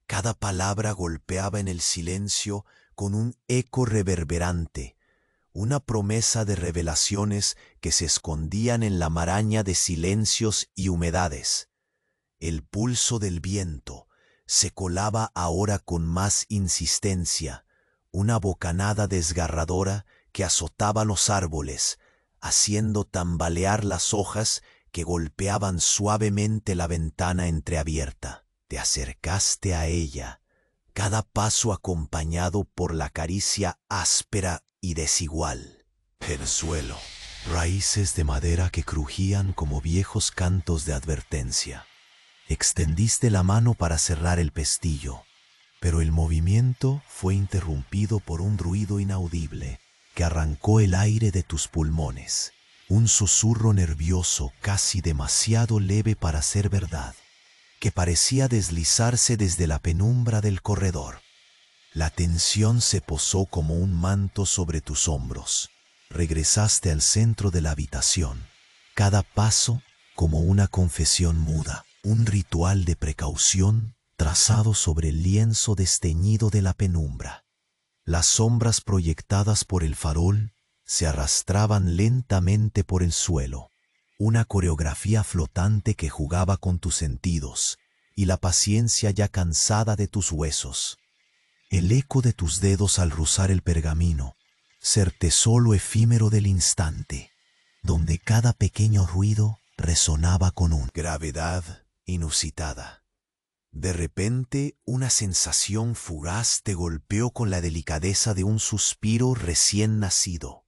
Cada palabra golpeaba en el silencio con un eco reverberante, una promesa de revelaciones que se escondían en la maraña de silencios y humedades. El pulso del viento se colaba ahora con más insistencia, una bocanada desgarradora que azotaba los árboles, haciendo tambalear las hojas que golpeaban suavemente la ventana entreabierta. Te acercaste a ella, cada paso acompañado por la caricia áspera y desigual. El suelo, raíces de madera que crujían como viejos cantos de advertencia. Extendiste la mano para cerrar el pestillo, pero el movimiento fue interrumpido por un ruido inaudible que arrancó el aire de tus pulmones, un susurro nervioso casi demasiado leve para ser verdad, que parecía deslizarse desde la penumbra del corredor. La tensión se posó como un manto sobre tus hombros. Regresaste al centro de la habitación, cada paso como una confesión muda, un ritual de precaución trazado sobre el lienzo desteñido de la penumbra. Las sombras proyectadas por el farol se arrastraban lentamente por el suelo, una coreografía flotante que jugaba con tus sentidos y la paciencia ya cansada de tus huesos. El eco de tus dedos al rozar el pergamino certezó lo efímero del instante, donde cada pequeño ruido resonaba con una gravedad inusitada. De repente, una sensación fugaz te golpeó con la delicadeza de un suspiro recién nacido.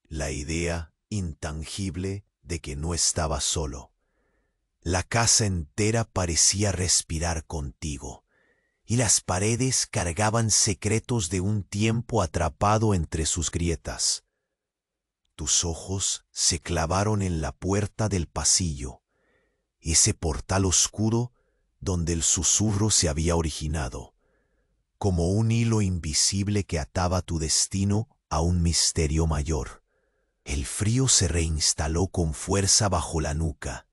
La idea intangible de que no estabas solo. La casa entera parecía respirar contigo, y las paredes cargaban secretos de un tiempo atrapado entre sus grietas. Tus ojos se clavaron en la puerta del pasillo, ese portal oscuro donde el susurro se había originado, como un hilo invisible que ataba tu destino a un misterio mayor. El frío se reinstaló con fuerza bajo la nuca,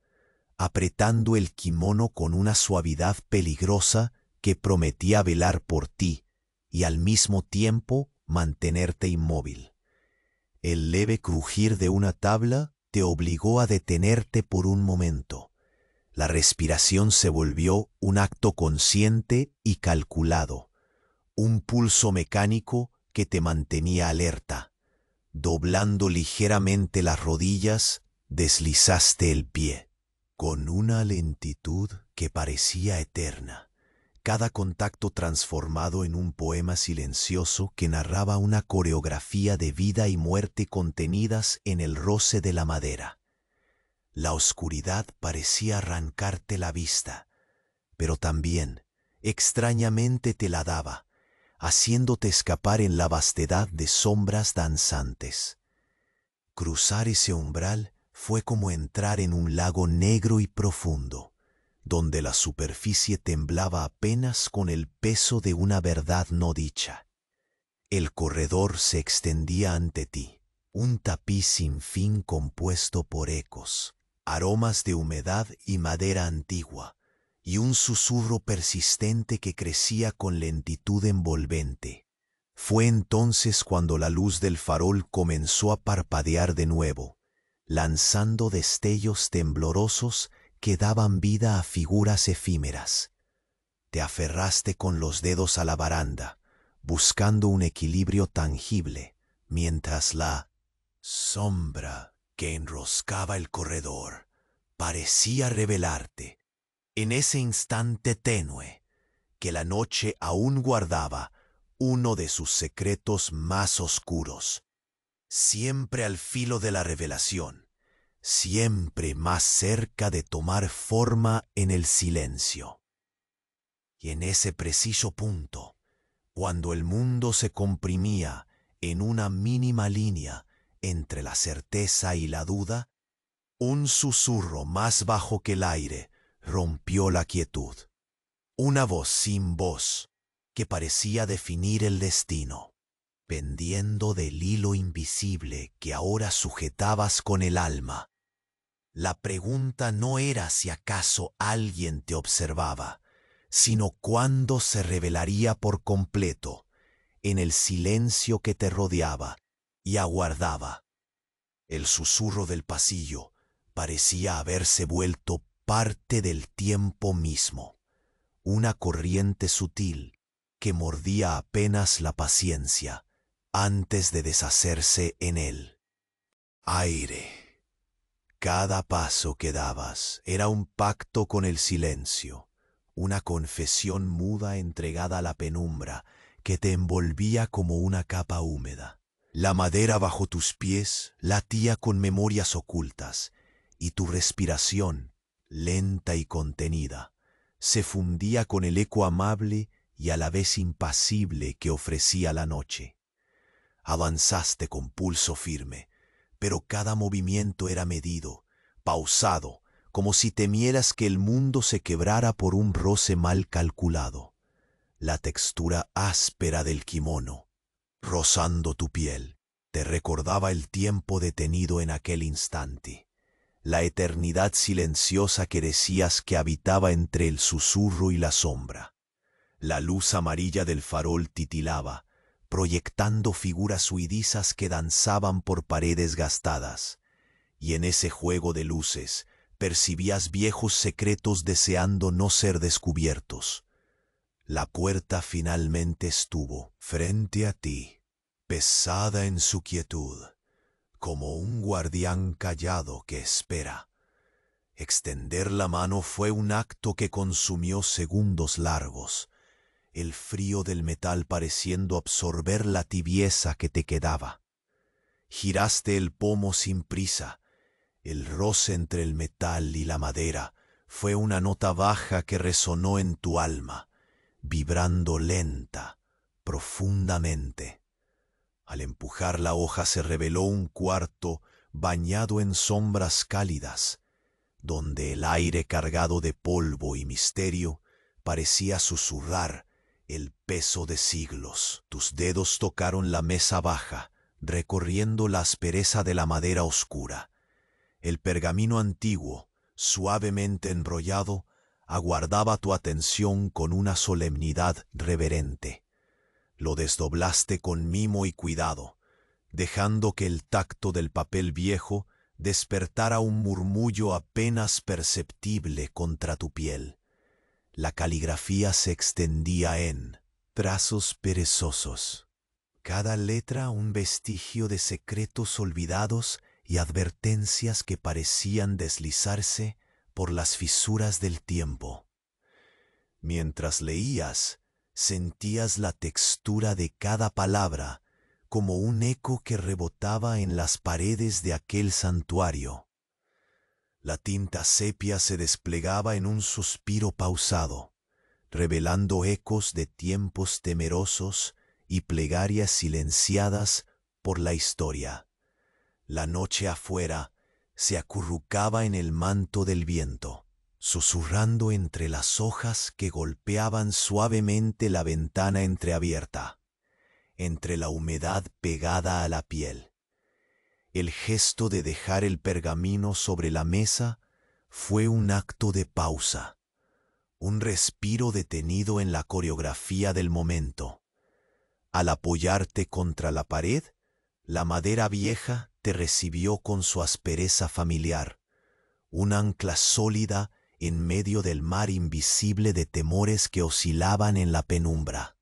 apretando el kimono con una suavidad peligrosa que prometía velar por ti y al mismo tiempo mantenerte inmóvil. El leve crujir de una tabla te obligó a detenerte por un momento. La respiración se volvió un acto consciente y calculado, un pulso mecánico que te mantenía alerta. Doblando ligeramente las rodillas, deslizaste el pie, con una lentitud que parecía eterna, cada contacto transformado en un poema silencioso que narraba una coreografía de vida y muerte contenidas en el roce de la madera. La oscuridad parecía arrancarte la vista, pero también, extrañamente te la daba, haciéndote escapar en la vastedad de sombras danzantes. Cruzar ese umbral fue como entrar en un lago negro y profundo, donde la superficie temblaba apenas con el peso de una verdad no dicha. El corredor se extendía ante ti, un tapiz sin fin compuesto por ecos, aromas de humedad y madera antigua, y un susurro persistente que crecía con lentitud envolvente. Fue entonces cuando la luz del farol comenzó a parpadear de nuevo, lanzando destellos temblorosos que daban vida a figuras efímeras. Te aferraste con los dedos a la baranda, buscando un equilibrio tangible, mientras la sombra que enroscaba el corredor parecía revelarte, en ese instante tenue, que la noche aún guardaba uno de sus secretos más oscuros, siempre al filo de la revelación, siempre más cerca de tomar forma en el silencio. Y en ese preciso punto, cuando el mundo se comprimía en una mínima línea entre la certeza y la duda, un susurro más bajo que el aire rompió la quietud. Una voz sin voz que parecía definir el destino, pendiendo del hilo invisible que ahora sujetabas con el alma. La pregunta no era si acaso alguien te observaba, sino cuándo se revelaría por completo en el silencio que te rodeaba y aguardaba. El susurro del pasillo parecía haberse vuelto parte del tiempo mismo, una corriente sutil que mordía apenas la paciencia antes de deshacerse en él. Aire. Cada paso que dabas era un pacto con el silencio, una confesión muda entregada a la penumbra que te envolvía como una capa húmeda. La madera bajo tus pies latía con memorias ocultas, y tu respiración, lenta y contenida, se fundía con el eco amable y a la vez impasible que ofrecía la noche. Avanzaste con pulso firme, pero cada movimiento era medido, pausado, como si temieras que el mundo se quebrara por un roce mal calculado. La textura áspera del kimono, rozando tu piel, te recordaba el tiempo detenido en aquel instante, la eternidad silenciosa que decías que habitaba entre el susurro y la sombra. La luz amarilla del farol titilaba, proyectando figuras huidizas que danzaban por paredes gastadas, y en ese juego de luces percibías viejos secretos deseando no ser descubiertos. La puerta finalmente estuvo frente a ti, pesada en su quietud, como un guardián callado que espera. Extender la mano fue un acto que consumió segundos largos, el frío del metal pareciendo absorber la tibieza que te quedaba. Giraste el pomo sin prisa. El roce entre el metal y la madera fue una nota baja que resonó en tu alma, vibrando lenta, profundamente. Al empujar la hoja se reveló un cuarto bañado en sombras cálidas, donde el aire cargado de polvo y misterio parecía susurrar el peso de siglos. Tus dedos tocaron la mesa baja, recorriendo la aspereza de la madera oscura. El pergamino antiguo, suavemente enrollado, aguardaba tu atención con una solemnidad reverente. Lo desdoblaste con mimo y cuidado, dejando que el tacto del papel viejo despertara un murmullo apenas perceptible contra tu piel. La caligrafía se extendía en trazos perezosos, cada letra un vestigio de secretos olvidados y advertencias que parecían deslizarse por las fisuras del tiempo. Mientras leías, sentías la textura de cada palabra como un eco que rebotaba en las paredes de aquel santuario. La tinta sepia se desplegaba en un suspiro pausado, revelando ecos de tiempos temerosos y plegarias silenciadas por la historia. La noche afuera se acurrucaba en el manto del viento, susurrando entre las hojas que golpeaban suavemente la ventana entreabierta, entre la humedad pegada a la piel. El gesto de dejar el pergamino sobre la mesa fue un acto de pausa, un respiro detenido en la coreografía del momento. Al apoyarte contra la pared, la madera vieja te recibió con su aspereza familiar, un ancla sólida en medio del mar invisible de temores que oscilaban en la penumbra.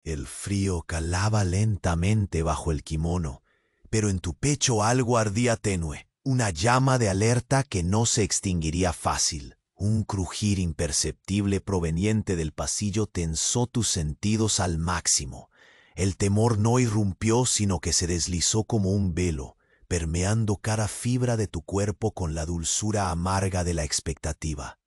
El frío calaba lentamente bajo el kimono, pero en tu pecho algo ardía tenue, una llama de alerta que no se extinguiría fácil. Un crujir imperceptible proveniente del pasillo tensó tus sentidos al máximo. El temor no irrumpió, sino que se deslizó como un velo, permeando cada fibra de tu cuerpo con la dulzura amarga de la expectativa.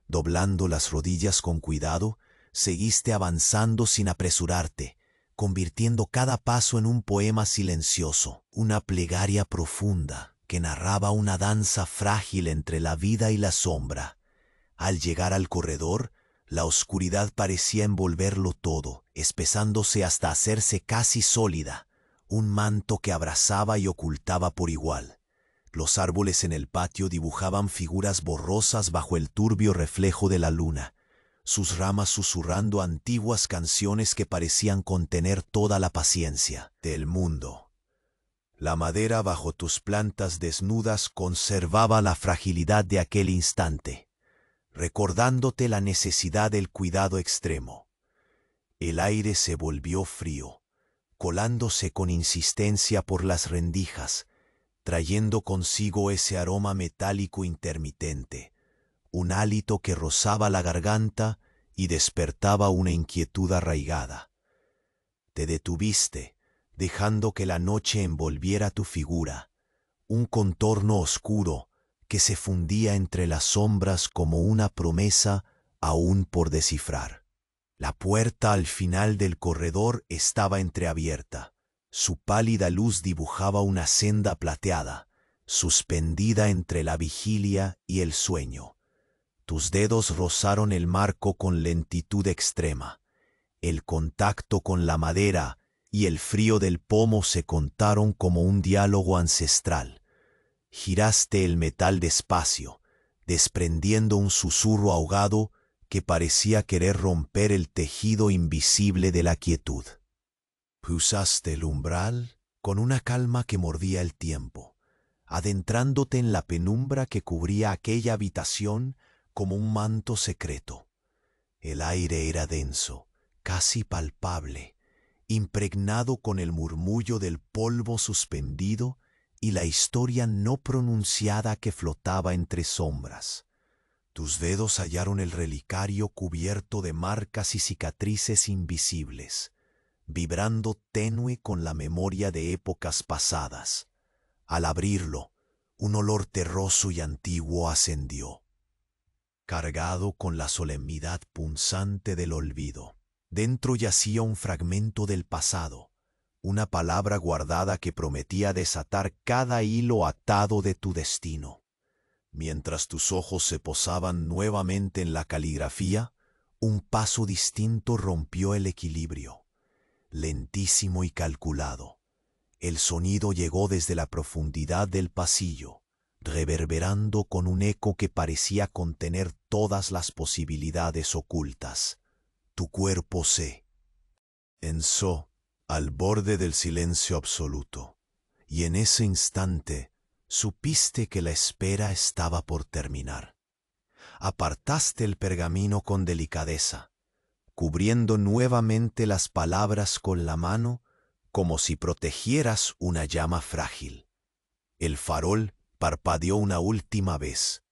Doblando las rodillas con cuidado, seguiste avanzando sin apresurarte, convirtiendo cada paso en un poema silencioso, una plegaria profunda que narraba una danza frágil entre la vida y la sombra. Al llegar al corredor, la oscuridad parecía envolverlo todo, espesándose hasta hacerse casi sólida, un manto que abrazaba y ocultaba por igual. Los árboles en el patio dibujaban figuras borrosas bajo el turbio reflejo de la luna, sus ramas susurrando antiguas canciones que parecían contener toda la paciencia del mundo. La madera bajo tus plantas desnudas conservaba la fragilidad de aquel instante, recordándote la necesidad del cuidado extremo. El aire se volvió frío, colándose con insistencia por las rendijas, trayendo consigo ese aroma metálico intermitente, un hálito que rozaba la garganta y despertaba una inquietud arraigada. Te detuviste, dejando que la noche envolviera tu figura, un contorno oscuro que se fundía entre las sombras como una promesa aún por descifrar. La puerta al final del corredor estaba entreabierta. Su pálida luz dibujaba una senda plateada, suspendida entre la vigilia y el sueño. Tus dedos rozaron el marco con lentitud extrema. El contacto con la madera y el frío del pomo se contaron como un diálogo ancestral. Giraste el metal despacio, desprendiendo un susurro ahogado que parecía querer romper el tejido invisible de la quietud. Cruzaste el umbral con una calma que mordía el tiempo, adentrándote en la penumbra que cubría aquella habitación como un manto secreto. El aire era denso, casi palpable, impregnado con el murmullo del polvo suspendido y la historia no pronunciada que flotaba entre sombras. Tus dedos hallaron el relicario cubierto de marcas y cicatrices invisibles, vibrando tenue con la memoria de épocas pasadas. Al abrirlo, un olor terroso y antiguo ascendió, cargado con la solemnidad punzante del olvido. Dentro yacía un fragmento del pasado, una palabra guardada que prometía desatar cada hilo atado de tu destino. Mientras tus ojos se posaban nuevamente en la caligrafía, un paso distinto rompió el equilibrio, lentísimo y calculado. El sonido llegó desde la profundidad del pasillo, reverberando con un eco que parecía contener todas las posibilidades ocultas. Tu cuerpo se ensó al borde del silencio absoluto, y en ese instante supiste que la espera estaba por terminar. Apartaste el pergamino con delicadeza, cubriendo nuevamente las palabras con la mano como si protegieras una llama frágil. El farol parpadeó una última vez,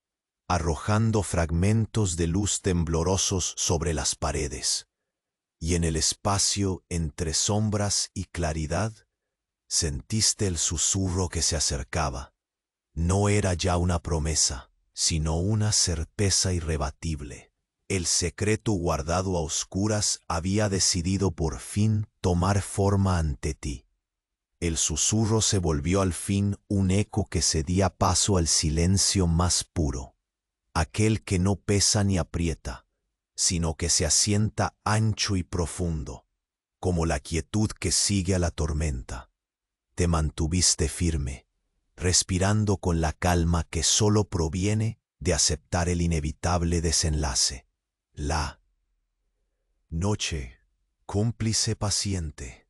arrojando fragmentos de luz temblorosos sobre las paredes, y en el espacio entre sombras y claridad sentiste el susurro que se acercaba. No era ya una promesa, sino una certeza irrebatible. El secreto guardado a oscuras había decidido por fin tomar forma ante ti. El susurro se volvió al fin un eco que cedía paso al silencio más puro, aquel que no pesa ni aprieta, sino que se asienta ancho y profundo, como la quietud que sigue a la tormenta. Te mantuviste firme, respirando con la calma que sólo proviene de aceptar el inevitable desenlace. La noche, cómplice paciente,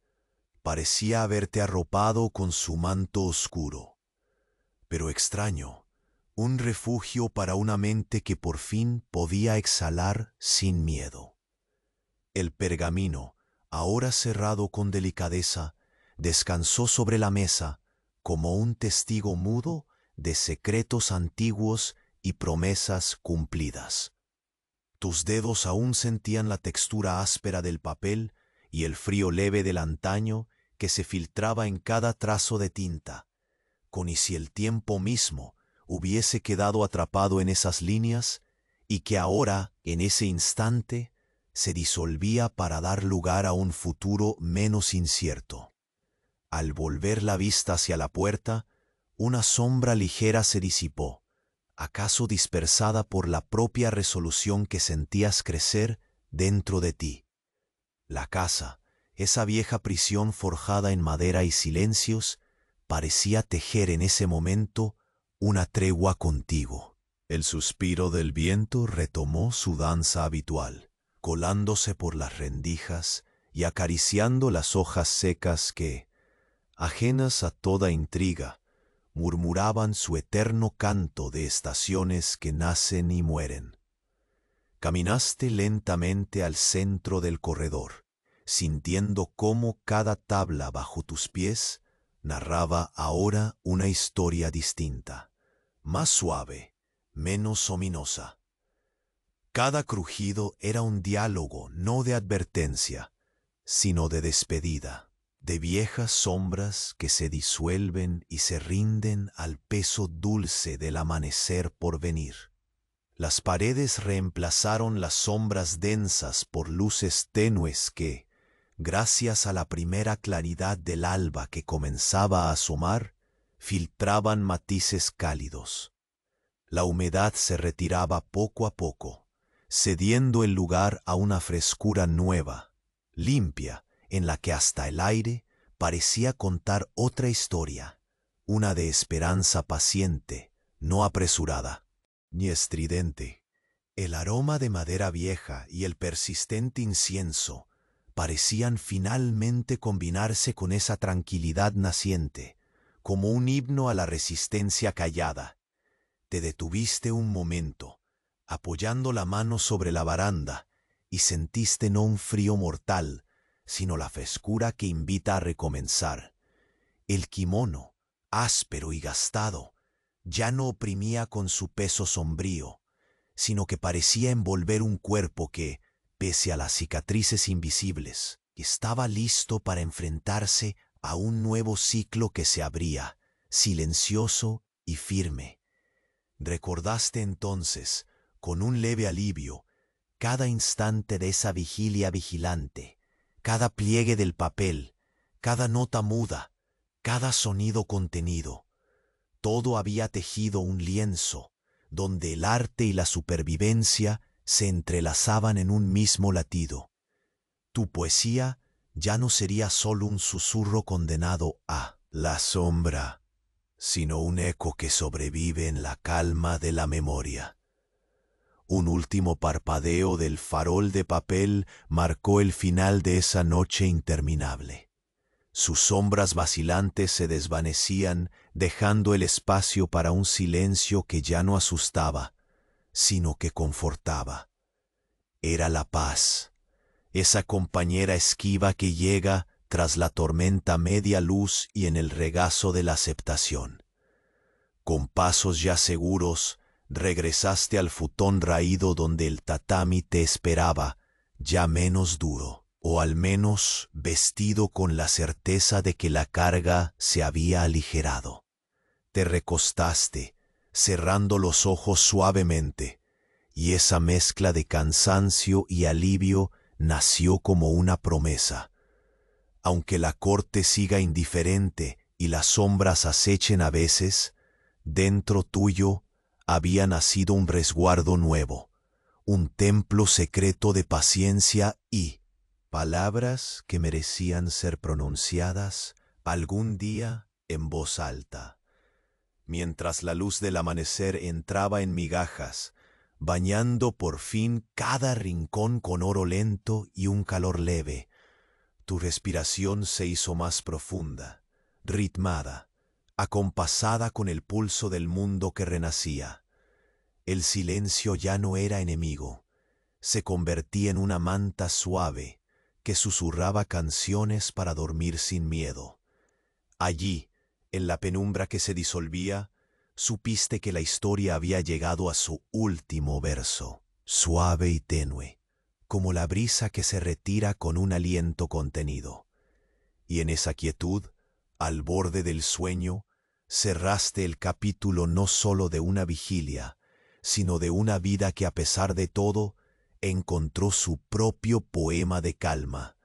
parecía haberte arropado con su manto oscuro, pero extraño, un refugio para una mente que por fin podía exhalar sin miedo. El pergamino, ahora cerrado con delicadeza, descansó sobre la mesa como un testigo mudo de secretos antiguos y promesas cumplidas. Tus dedos aún sentían la textura áspera del papel y el frío leve del antaño que se filtraba en cada trazo de tinta, con y si el tiempo mismo hubiese quedado atrapado en esas líneas y que ahora, en ese instante, se disolvía para dar lugar a un futuro menos incierto. Al volver la vista hacia la puerta, una sombra ligera se disipó, acaso dispersada por la propia resolución que sentías crecer dentro de ti. La casa, esa vieja prisión forjada en madera y silencios, parecía tejer en ese momento una tregua contigo. El suspiro del viento retomó su danza habitual, colándose por las rendijas y acariciando las hojas secas que, ajenas a toda intriga, murmuraban su eterno canto de estaciones que nacen y mueren. Caminaste lentamente al centro del corredor, sintiendo cómo cada tabla bajo tus pies narraba ahora una historia distinta, más suave, menos ominosa. Cada crujido era un diálogo no de advertencia, sino de despedida, de viejas sombras que se disuelven y se rinden al peso dulce del amanecer por venir. Las paredes reemplazaron las sombras densas por luces tenues que, gracias a la primera claridad del alba que comenzaba a asomar, filtraban matices cálidos. La humedad se retiraba poco a poco, cediendo el lugar a una frescura nueva, limpia, en la que hasta el aire parecía contar otra historia, una de esperanza paciente, no apresurada, ni estridente. El aroma de madera vieja y el persistente incienso parecían finalmente combinarse con esa tranquilidad naciente, como un himno a la resistencia callada. Te detuviste un momento, apoyando la mano sobre la baranda, y sentiste no un frío mortal, sino la frescura que invita a recomenzar. El kimono, áspero y gastado, ya no oprimía con su peso sombrío, sino que parecía envolver un cuerpo que, pese a las cicatrices invisibles, estaba listo para enfrentarse a un nuevo ciclo que se abría, silencioso y firme. Recordaste entonces, con un leve alivio, cada instante de esa vigilia vigilante, cada pliegue del papel, cada nota muda, cada sonido contenido. Todo había tejido un lienzo, donde el arte y la supervivencia se entrelazaban en un mismo latido. Tu poesía ya no sería solo un susurro condenado a la sombra, sino un eco que sobrevive en la calma de la memoria. Un último parpadeo del farol de papel marcó el final de esa noche interminable. Sus sombras vacilantes se desvanecían, dejando el espacio para un silencio que ya no asustaba, sino que confortaba. Era la paz, esa compañera esquiva que llega tras la tormenta media luz y en el regazo de la aceptación. Con pasos ya seguros, regresaste al futón raído donde el tatami te esperaba, ya menos duro, o al menos vestido con la certeza de que la carga se había aligerado. Te recostaste, cerrando los ojos suavemente, y esa mezcla de cansancio y alivio nació como una promesa. Aunque la corte siga indiferente y las sombras acechen a veces, dentro tuyo había nacido un resguardo nuevo, un templo secreto de paciencia y palabras que merecían ser pronunciadas algún día en voz alta. Mientras la luz del amanecer entraba en migajas, bañando por fin cada rincón con oro lento y un calor leve, tu respiración se hizo más profunda, ritmada, acompasada con el pulso del mundo que renacía. El silencio ya no era enemigo, se convertía en una manta suave que susurraba canciones para dormir sin miedo. Allí, en la penumbra que se disolvía, supiste que la historia había llegado a su último verso, suave y tenue, como la brisa que se retira con un aliento contenido. Y en esa quietud, al borde del sueño, cerraste el capítulo no solo de una vigilia, sino de una vida que a pesar de todo, encontró su propio poema de calma.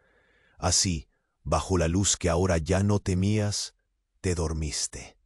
Así, bajo la luz que ahora ya no temías, te dormiste.